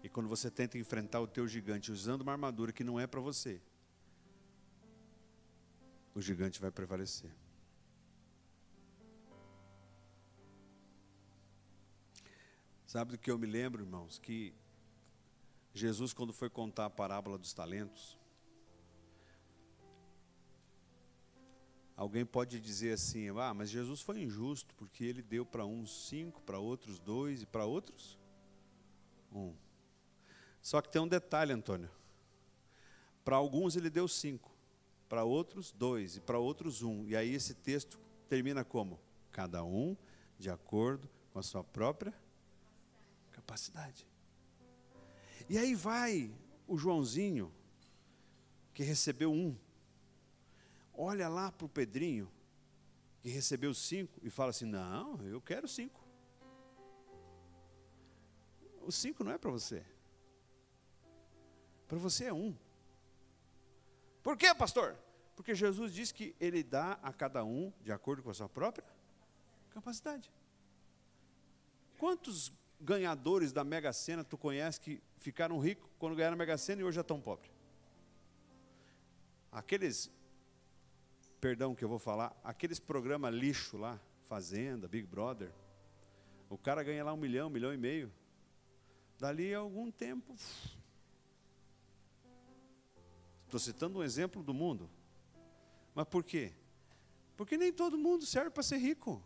E quando você tenta enfrentar o teu gigante usando uma armadura que não é para você, o gigante vai prevalecer. Sabe do que eu me lembro, irmãos? Que Jesus, quando foi contar a parábola dos talentos, alguém pode dizer assim: ah, mas Jesus foi injusto, porque ele deu para uns 5, para outros 2 e para outros 1. Só que tem um detalhe, Antônio. Para alguns ele deu 5, para outros 2 e para outros 1. E aí esse texto termina como? Cada um de acordo com a sua própria capacidade. E aí vai o Joãozinho, que recebeu 1. Olha lá para o Pedrinho, que recebeu 5, e fala assim: não, eu quero 5. O 5 não é para você. Para você é 1. Por quê, pastor? Porque Jesus diz que ele dá a cada um de acordo com a sua própria capacidade. Quantos ganhadores da Mega Sena tu conhece que ficaram ricos quando ganharam a Mega Sena e hoje já estão pobres? Aqueles, perdão que eu vou falar, aqueles programas lixo lá, Fazenda, Big Brother, o cara ganha lá 1 milhão, 1,5 milhão. Dali a algum tempo, estou citando um exemplo do mundo. Mas por quê? Porque nem todo mundo serve para ser rico.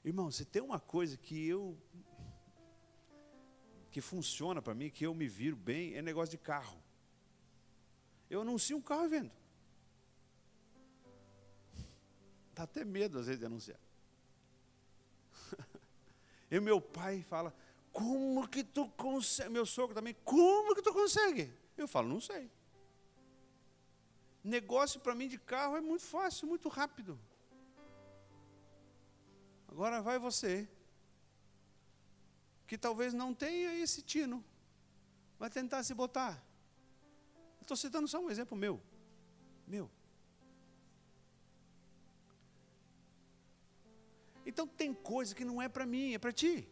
Irmão, se tem uma coisa que funciona para mim, que eu me viro bem, é negócio de carro. Eu anuncio um carro e vendo. Dá até medo às vezes de anunciar. E meu pai fala, como que tu consegue? Meu sogro também, como que tu consegue? Eu falo, não sei. Negócio para mim de carro é muito fácil, muito rápido. Agora vai você, que talvez não tenha esse tino, vai tentar se botar. Estou citando só um exemplo meu. Então tem coisa que não é para mim, é para ti.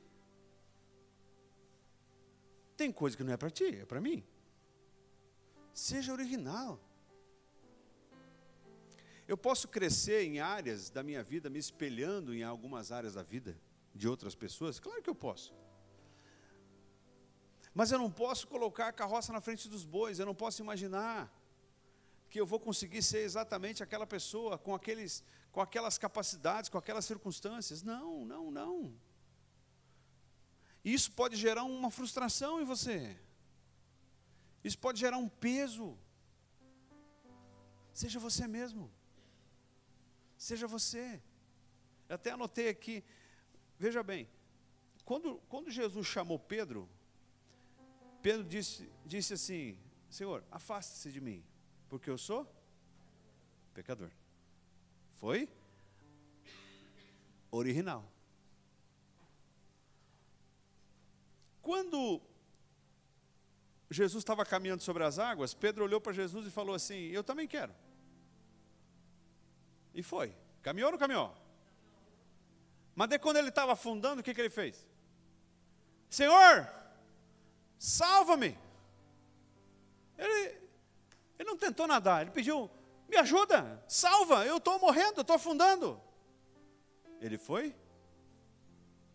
Tem coisa que não é para ti, é para mim. Seja original. Eu posso crescer em áreas da minha vida, me espelhando em algumas áreas da vida de outras pessoas? Claro que eu posso. Mas eu não posso colocar a carroça na frente dos bois, eu não posso imaginar que eu vou conseguir ser exatamente aquela pessoa com aquelas capacidades, com aquelas circunstâncias. Não. Isso pode gerar uma frustração em você. Isso pode gerar um peso. Seja você mesmo. Seja você. Eu até anotei aqui, veja bem, quando Jesus chamou Pedro, Pedro disse assim, Senhor, afaste-se de mim, porque eu sou pecador. Foi original. Quando Jesus estava caminhando sobre as águas, Pedro olhou para Jesus e falou assim, eu também quero. E foi. Caminhou ou não caminhou? Mas daí quando ele estava afundando, o que ele fez? Senhor, salva-me. Ele não tentou nadar, ele pediu, me ajuda, salva, eu estou morrendo, eu estou afundando. Ele foi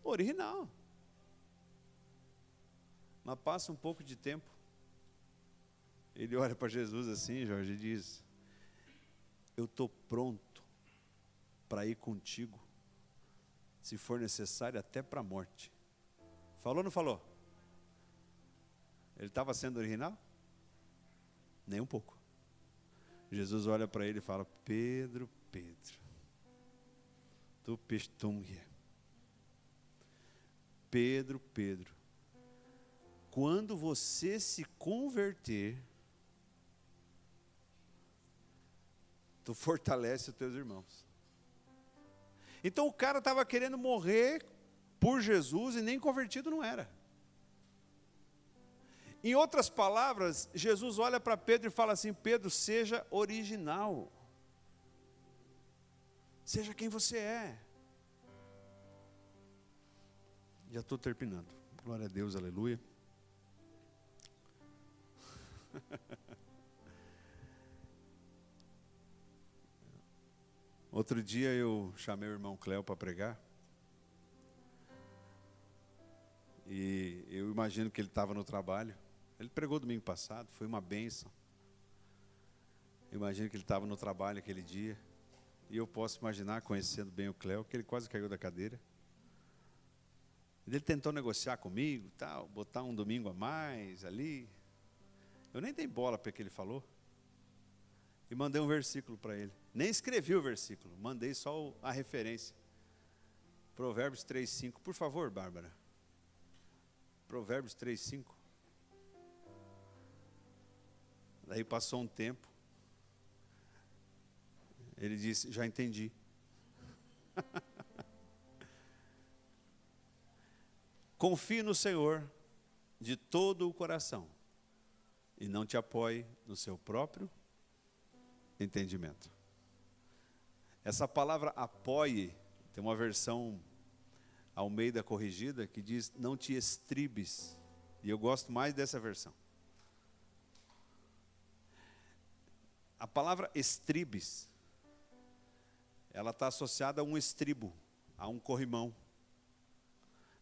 original. Mas passa um pouco de tempo, ele olha para Jesus assim, Jorge, e diz, eu estou pronto para ir contigo, se for necessário até para a morte. Falou ou não falou? Ele estava sendo original? Nem um pouco. Jesus olha para ele e fala, Pedro, tu pestungue. Pedro, quando você se converter, tu fortalece os teus irmãos. Então o cara estava querendo morrer por Jesus e nem convertido não era. Em outras palavras, Jesus olha para Pedro e fala assim, Pedro, seja original. Seja quem você é. Já estou terminando. Glória a Deus, aleluia. Outro dia eu chamei o irmão Cléo para pregar. E eu imagino que ele estava no trabalho. Ele pregou domingo passado, foi uma bênção. Eu imagino que ele estava no trabalho aquele dia. E eu posso imaginar, conhecendo bem o Cléo, que ele quase caiu da cadeira. Ele tentou negociar comigo, tal, botar um domingo a mais ali. Eu nem dei bola para o que ele falou. E mandei um versículo para ele. Nem escrevi o versículo, mandei só a referência. Provérbios 3:5. Por favor, Bárbara. Provérbios 3:5. Daí passou um tempo. Ele disse, já entendi. Confie no Senhor de todo o coração e não te apoie no seu próprio entendimento. Essa palavra apoie, tem uma versão Almeida corrigida que diz, não te estribes. E eu gosto mais dessa versão. A palavra estribes, ela está associada a um estribo, a um corrimão.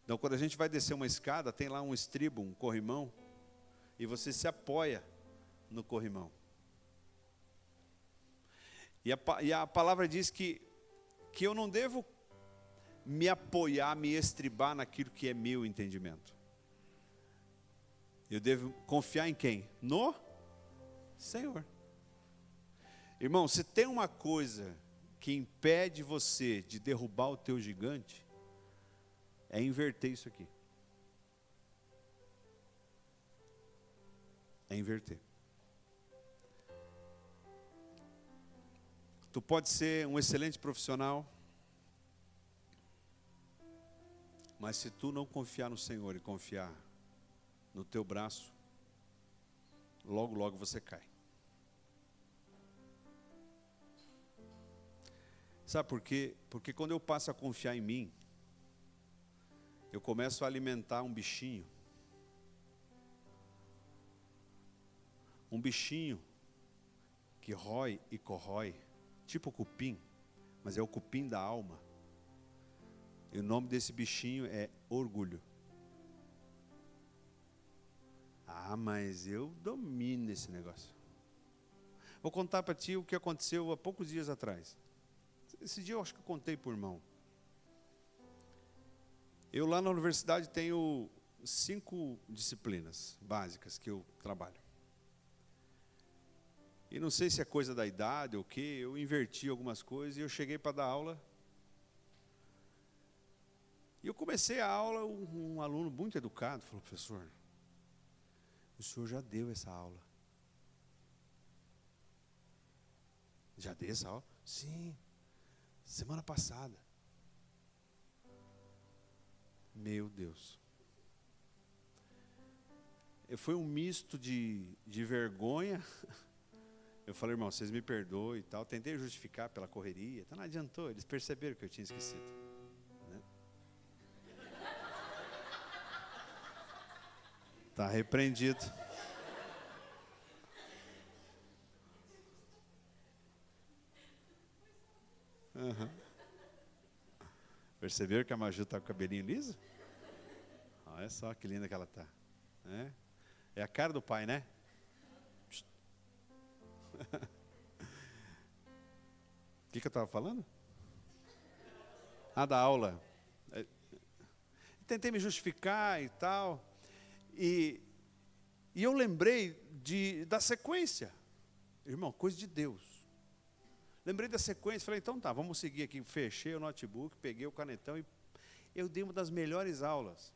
Então, quando a gente vai descer uma escada, tem lá um estribo, um corrimão, e você se apoia no corrimão. E a palavra diz que eu não devo me apoiar, me estribar naquilo que é meu entendimento. Eu devo confiar em quem? No Senhor. Irmão, se tem uma coisa que impede você de derrubar o teu gigante, é inverter isso aqui. É inverter. Tu pode ser um excelente profissional, mas se tu não confiar no Senhor e confiar no teu braço, logo, logo você cai. Sabe por quê? Porque quando eu passo a confiar em mim, eu começo a alimentar um bichinho. Um bichinho que rói e corrói, tipo cupim, mas é o cupim da alma. E o nome desse bichinho é orgulho. Ah, mas eu domino esse negócio. Vou contar para ti o que aconteceu há poucos dias atrás. Esse dia eu acho que eu contei por irmão. Eu lá na universidade tenho 5 disciplinas básicas que eu trabalho. E não sei se é coisa da idade ou o quê, eu inverti algumas coisas e eu cheguei para dar aula. E eu comecei a aula, um aluno muito educado falou, professor, o senhor já deu essa aula. Já dei essa aula? Sim, semana passada. Meu Deus. Foi um misto de vergonha. Eu falei, irmão, vocês me perdoem e tal. Tentei justificar pela correria, então não adiantou, eles perceberam que eu tinha esquecido. Né? Tá repreendido. Uhum. Perceberam que a Maju está com o cabelinho liso? Olha só que linda que ela está. É a cara do pai, né? O que eu estava falando? Da aula. Tentei me justificar e tal. E eu lembrei da sequência. Irmão, coisa de Deus. Lembrei da sequência, falei, então tá, vamos seguir aqui. Fechei o notebook, peguei o canetão e eu dei uma das melhores aulas.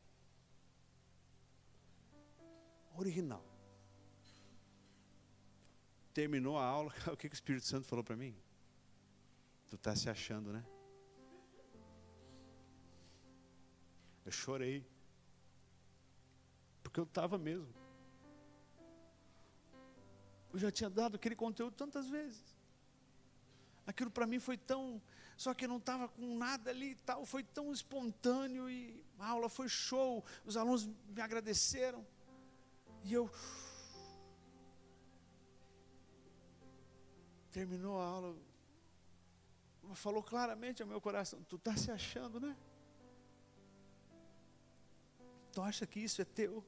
Original. Terminou a aula, o que o Espírito Santo falou para mim? Tu está se achando, né? Eu chorei. Porque eu estava mesmo. Eu já tinha dado aquele conteúdo tantas vezes. Aquilo para mim foi tão... Só que eu não estava com nada ali e tal. Foi tão espontâneo e a aula foi show. Os alunos me agradeceram. E eu... Terminou a aula. Falou claramente ao meu coração. Tu está se achando, né? Tu acha que isso é teu?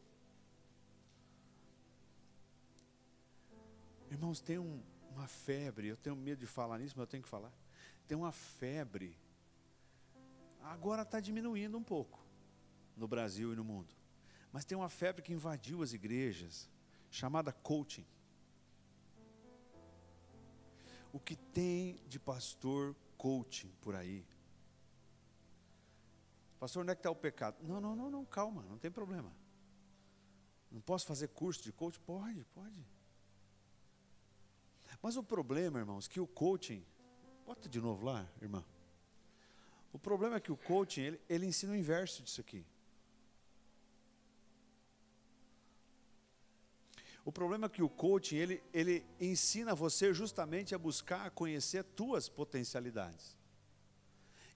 Irmãos, tem uma febre, eu tenho medo de falar nisso, mas eu tenho que falar. Tem uma febre, agora está diminuindo um pouco, no Brasil e no mundo. Mas tem uma febre que invadiu as igrejas, chamada coaching. O que tem de pastor coaching por aí? Pastor, onde é que está o pecado? Não, calma, não tem problema. Não posso fazer curso de coaching? Pode. Mas o problema, irmãos, que o coaching... Bota de novo lá, irmã. O problema é que o coaching, ele ensina o inverso disso aqui. O problema é que o coaching, ele ensina você justamente a buscar, a conhecer tuas potencialidades.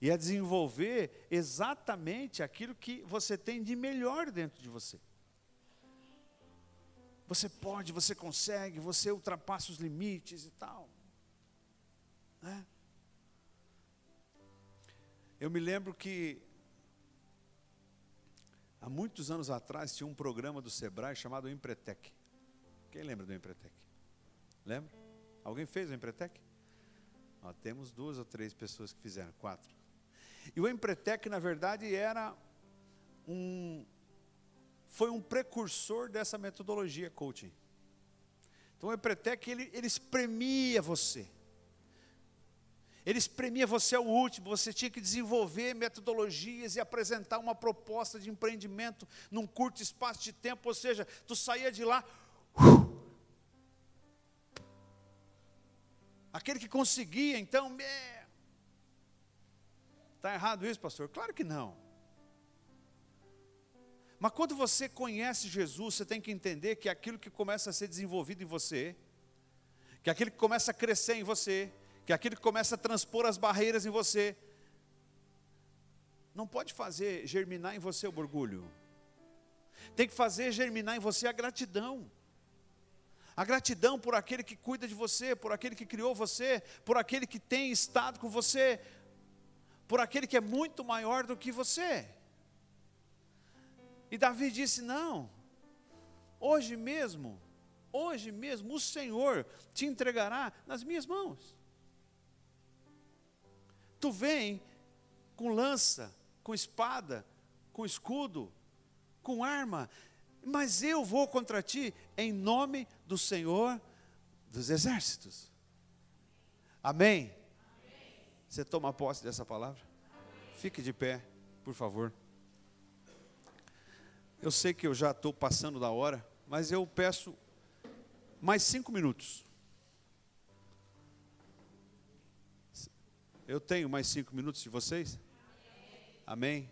E a desenvolver exatamente aquilo que você tem de melhor dentro de você. Você pode, você consegue, você ultrapassa os limites e tal. Né? Eu me lembro que há muitos anos atrás tinha um programa do Sebrae chamado Empretec. Quem lembra do Empretec? Lembra? Alguém fez o Empretec? Ó, temos 2 ou 3 pessoas que fizeram, 4. E o Empretec, na verdade, foi um precursor dessa metodologia coaching. Então o Empretec, ele espremia você. Ele espremia você ao último, você tinha que desenvolver metodologias e apresentar uma proposta de empreendimento num curto espaço de tempo, ou seja, tu saía de lá, aquele que conseguia, então, está errado isso, pastor? Claro que não. Mas quando você conhece Jesus, você tem que entender que aquilo que começa a ser desenvolvido em você, que aquilo que começa a crescer em você, que aquilo que começa a transpor as barreiras em você, não pode fazer germinar em você o orgulho. Tem que fazer germinar em você a gratidão. A gratidão por aquele que cuida de você, por aquele que criou você, por aquele que tem estado com você, por aquele que é muito maior do que você. E Davi disse, não, hoje mesmo o Senhor te entregará nas minhas mãos. Tu vem com lança, com espada, com escudo, com arma, mas eu vou contra ti em nome do Senhor dos Exércitos. Amém? Amém. Você toma posse dessa palavra? Amém. Fique de pé, por favor. Eu sei que eu já estou passando da hora, mas eu peço mais 5 minutos. Eu tenho mais 5 minutos de vocês? Amém?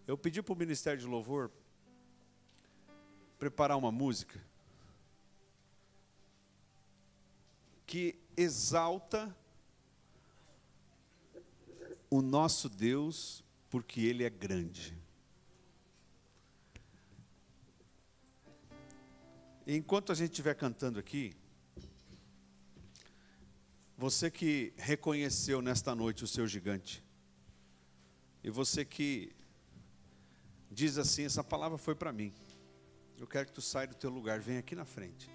Eu pedi para o Ministério de Louvor preparar uma música que exalta o nosso Deus, porque Ele é grande. E enquanto a gente estiver cantando aqui, você que reconheceu nesta noite o seu gigante, e você que diz assim, essa palavra foi para mim, eu quero que tu saia do teu lugar, vem aqui na frente.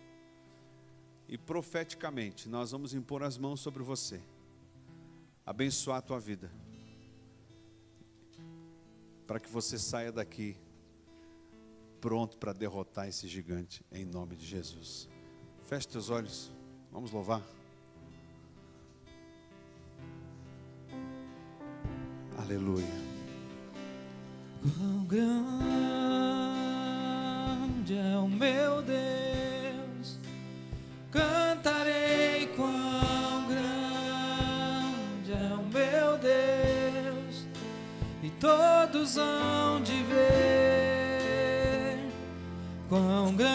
E profeticamente, nós vamos impor as mãos sobre você, abençoar a tua vida, para que você saia daqui pronto para derrotar esse gigante, em nome de Jesus. Feche teus olhos, vamos louvar. Aleluia. Quão grande é o meu Deus, cantarei quão grande é o meu Deus, e todos hão de ver quão grande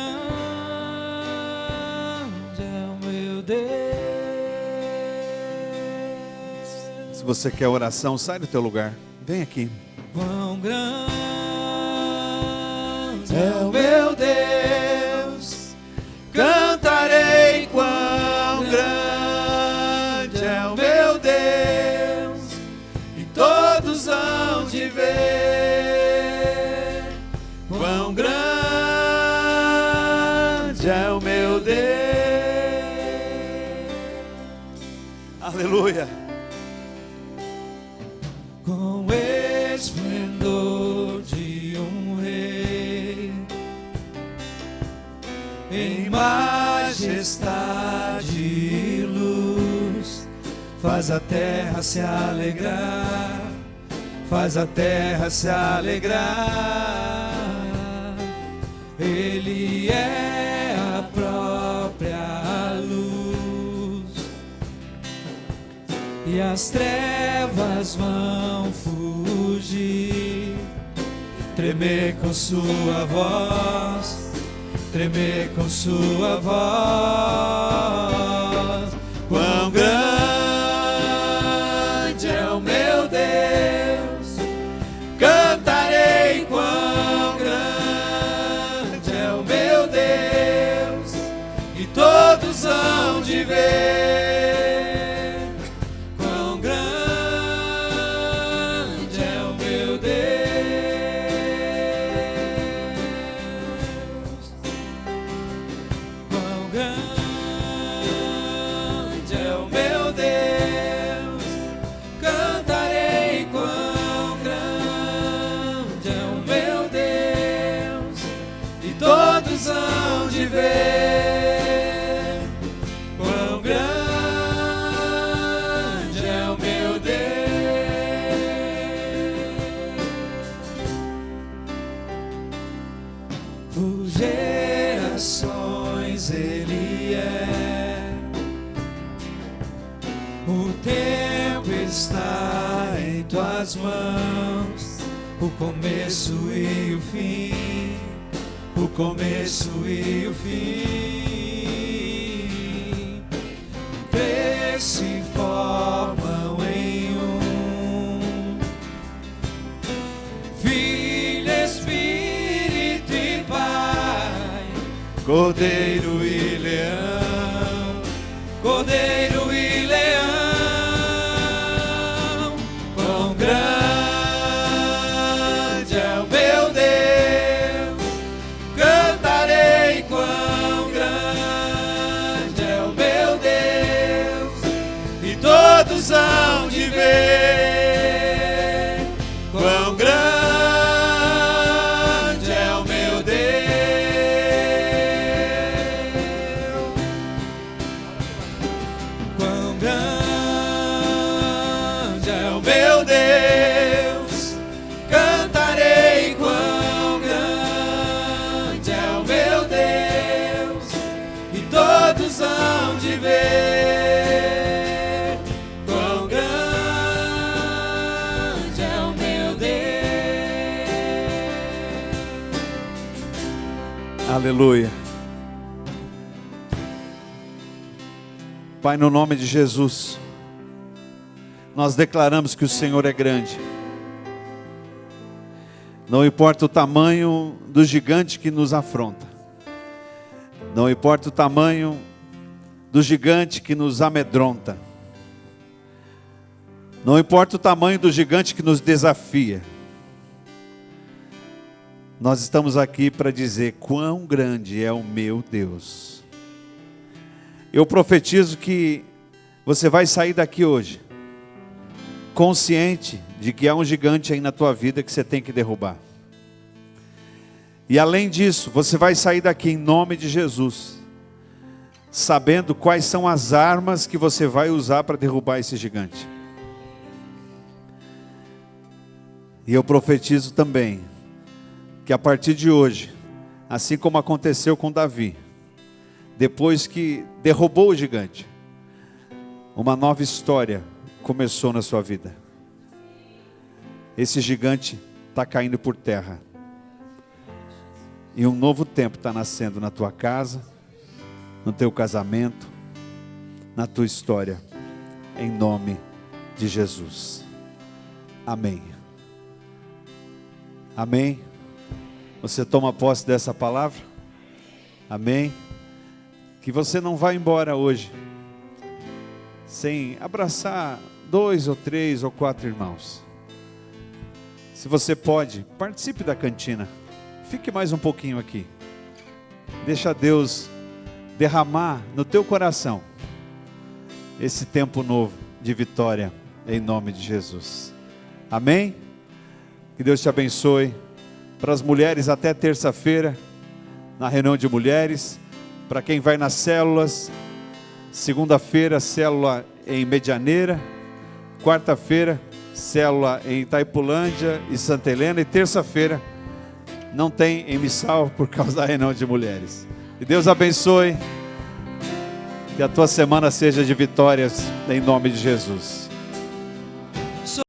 é o meu Deus. Se você quer oração, sai do teu lugar, vem aqui. Quão grande é o meu Deus, cantarei quão grande é o meu Deus, e todos hão de ver quão grande é o meu Deus. Aleluia. Com esplendor de um rei, em majestade e luz, faz a terra se alegrar, faz a terra se alegrar. Ele é a própria luz, e as trevas vão fugir, tremer com sua voz, tremer com sua voz. Quão grande é o meu Deus, cantarei quão grande é o meu Deus, e todos hão de ver quão grande é o meu Deus. Quão grande é o meu Deus, cantarei quão grande é o meu Deus, e todos hão de ver quão grande é o meu Deus. Por gerações Ele é, o tempo está em tuas mãos, o começo e o fim, o começo e o fim, três se formam em um, Filho, Espírito e Pai, Cordeiro e Leão, Cordeiro e Leão. Quão grande é o meu Deus, cantarei quão grande é o meu Deus, e todos hão de ver quão grande é o meu Deus. Quão grande é o meu Deus, cantarei quão grande é o meu Deus, e todos hão de ver quão grande é o meu Deus. Aleluia. Pai, no nome de Jesus, nós declaramos que o Senhor é grande. Não importa o tamanho do gigante que nos afronta, não importa o tamanho do gigante que nos amedronta, não importa o tamanho do gigante que nos desafia, nós estamos aqui para dizer quão grande é o meu Deus. Eu profetizo que você vai sair daqui hoje consciente de que há um gigante aí na tua vida que você tem que derrubar. E além disso, você vai sair daqui em nome de Jesus, sabendo quais são as armas que você vai usar para derrubar esse gigante. E eu profetizo também que a partir de hoje, assim como aconteceu com Davi, depois que derrubou o gigante, uma nova história começou na sua vida. Esse gigante está caindo por terra, e um novo tempo está nascendo na tua casa, no teu casamento, na tua história, em nome de Jesus. Amém. Amém. Você toma posse dessa palavra? Amém. Que você não vá embora hoje sem abraçar 2 ou 3 ou 4 irmãos. Se você pode, participe da cantina. Fique mais um pouquinho aqui. Deixa Deus derramar no teu coração esse tempo novo de vitória, em nome de Jesus. Amém? Que Deus te abençoe. Para as mulheres, até terça-feira, na reunião de mulheres. Para quem vai nas células, segunda-feira, célula em Medianeira. Quarta-feira, célula em Itaipulândia e Santa Helena. E terça-feira, não tem em Missal por causa da reunião de mulheres. Que Deus abençoe. Que a tua semana seja de vitórias, em nome de Jesus.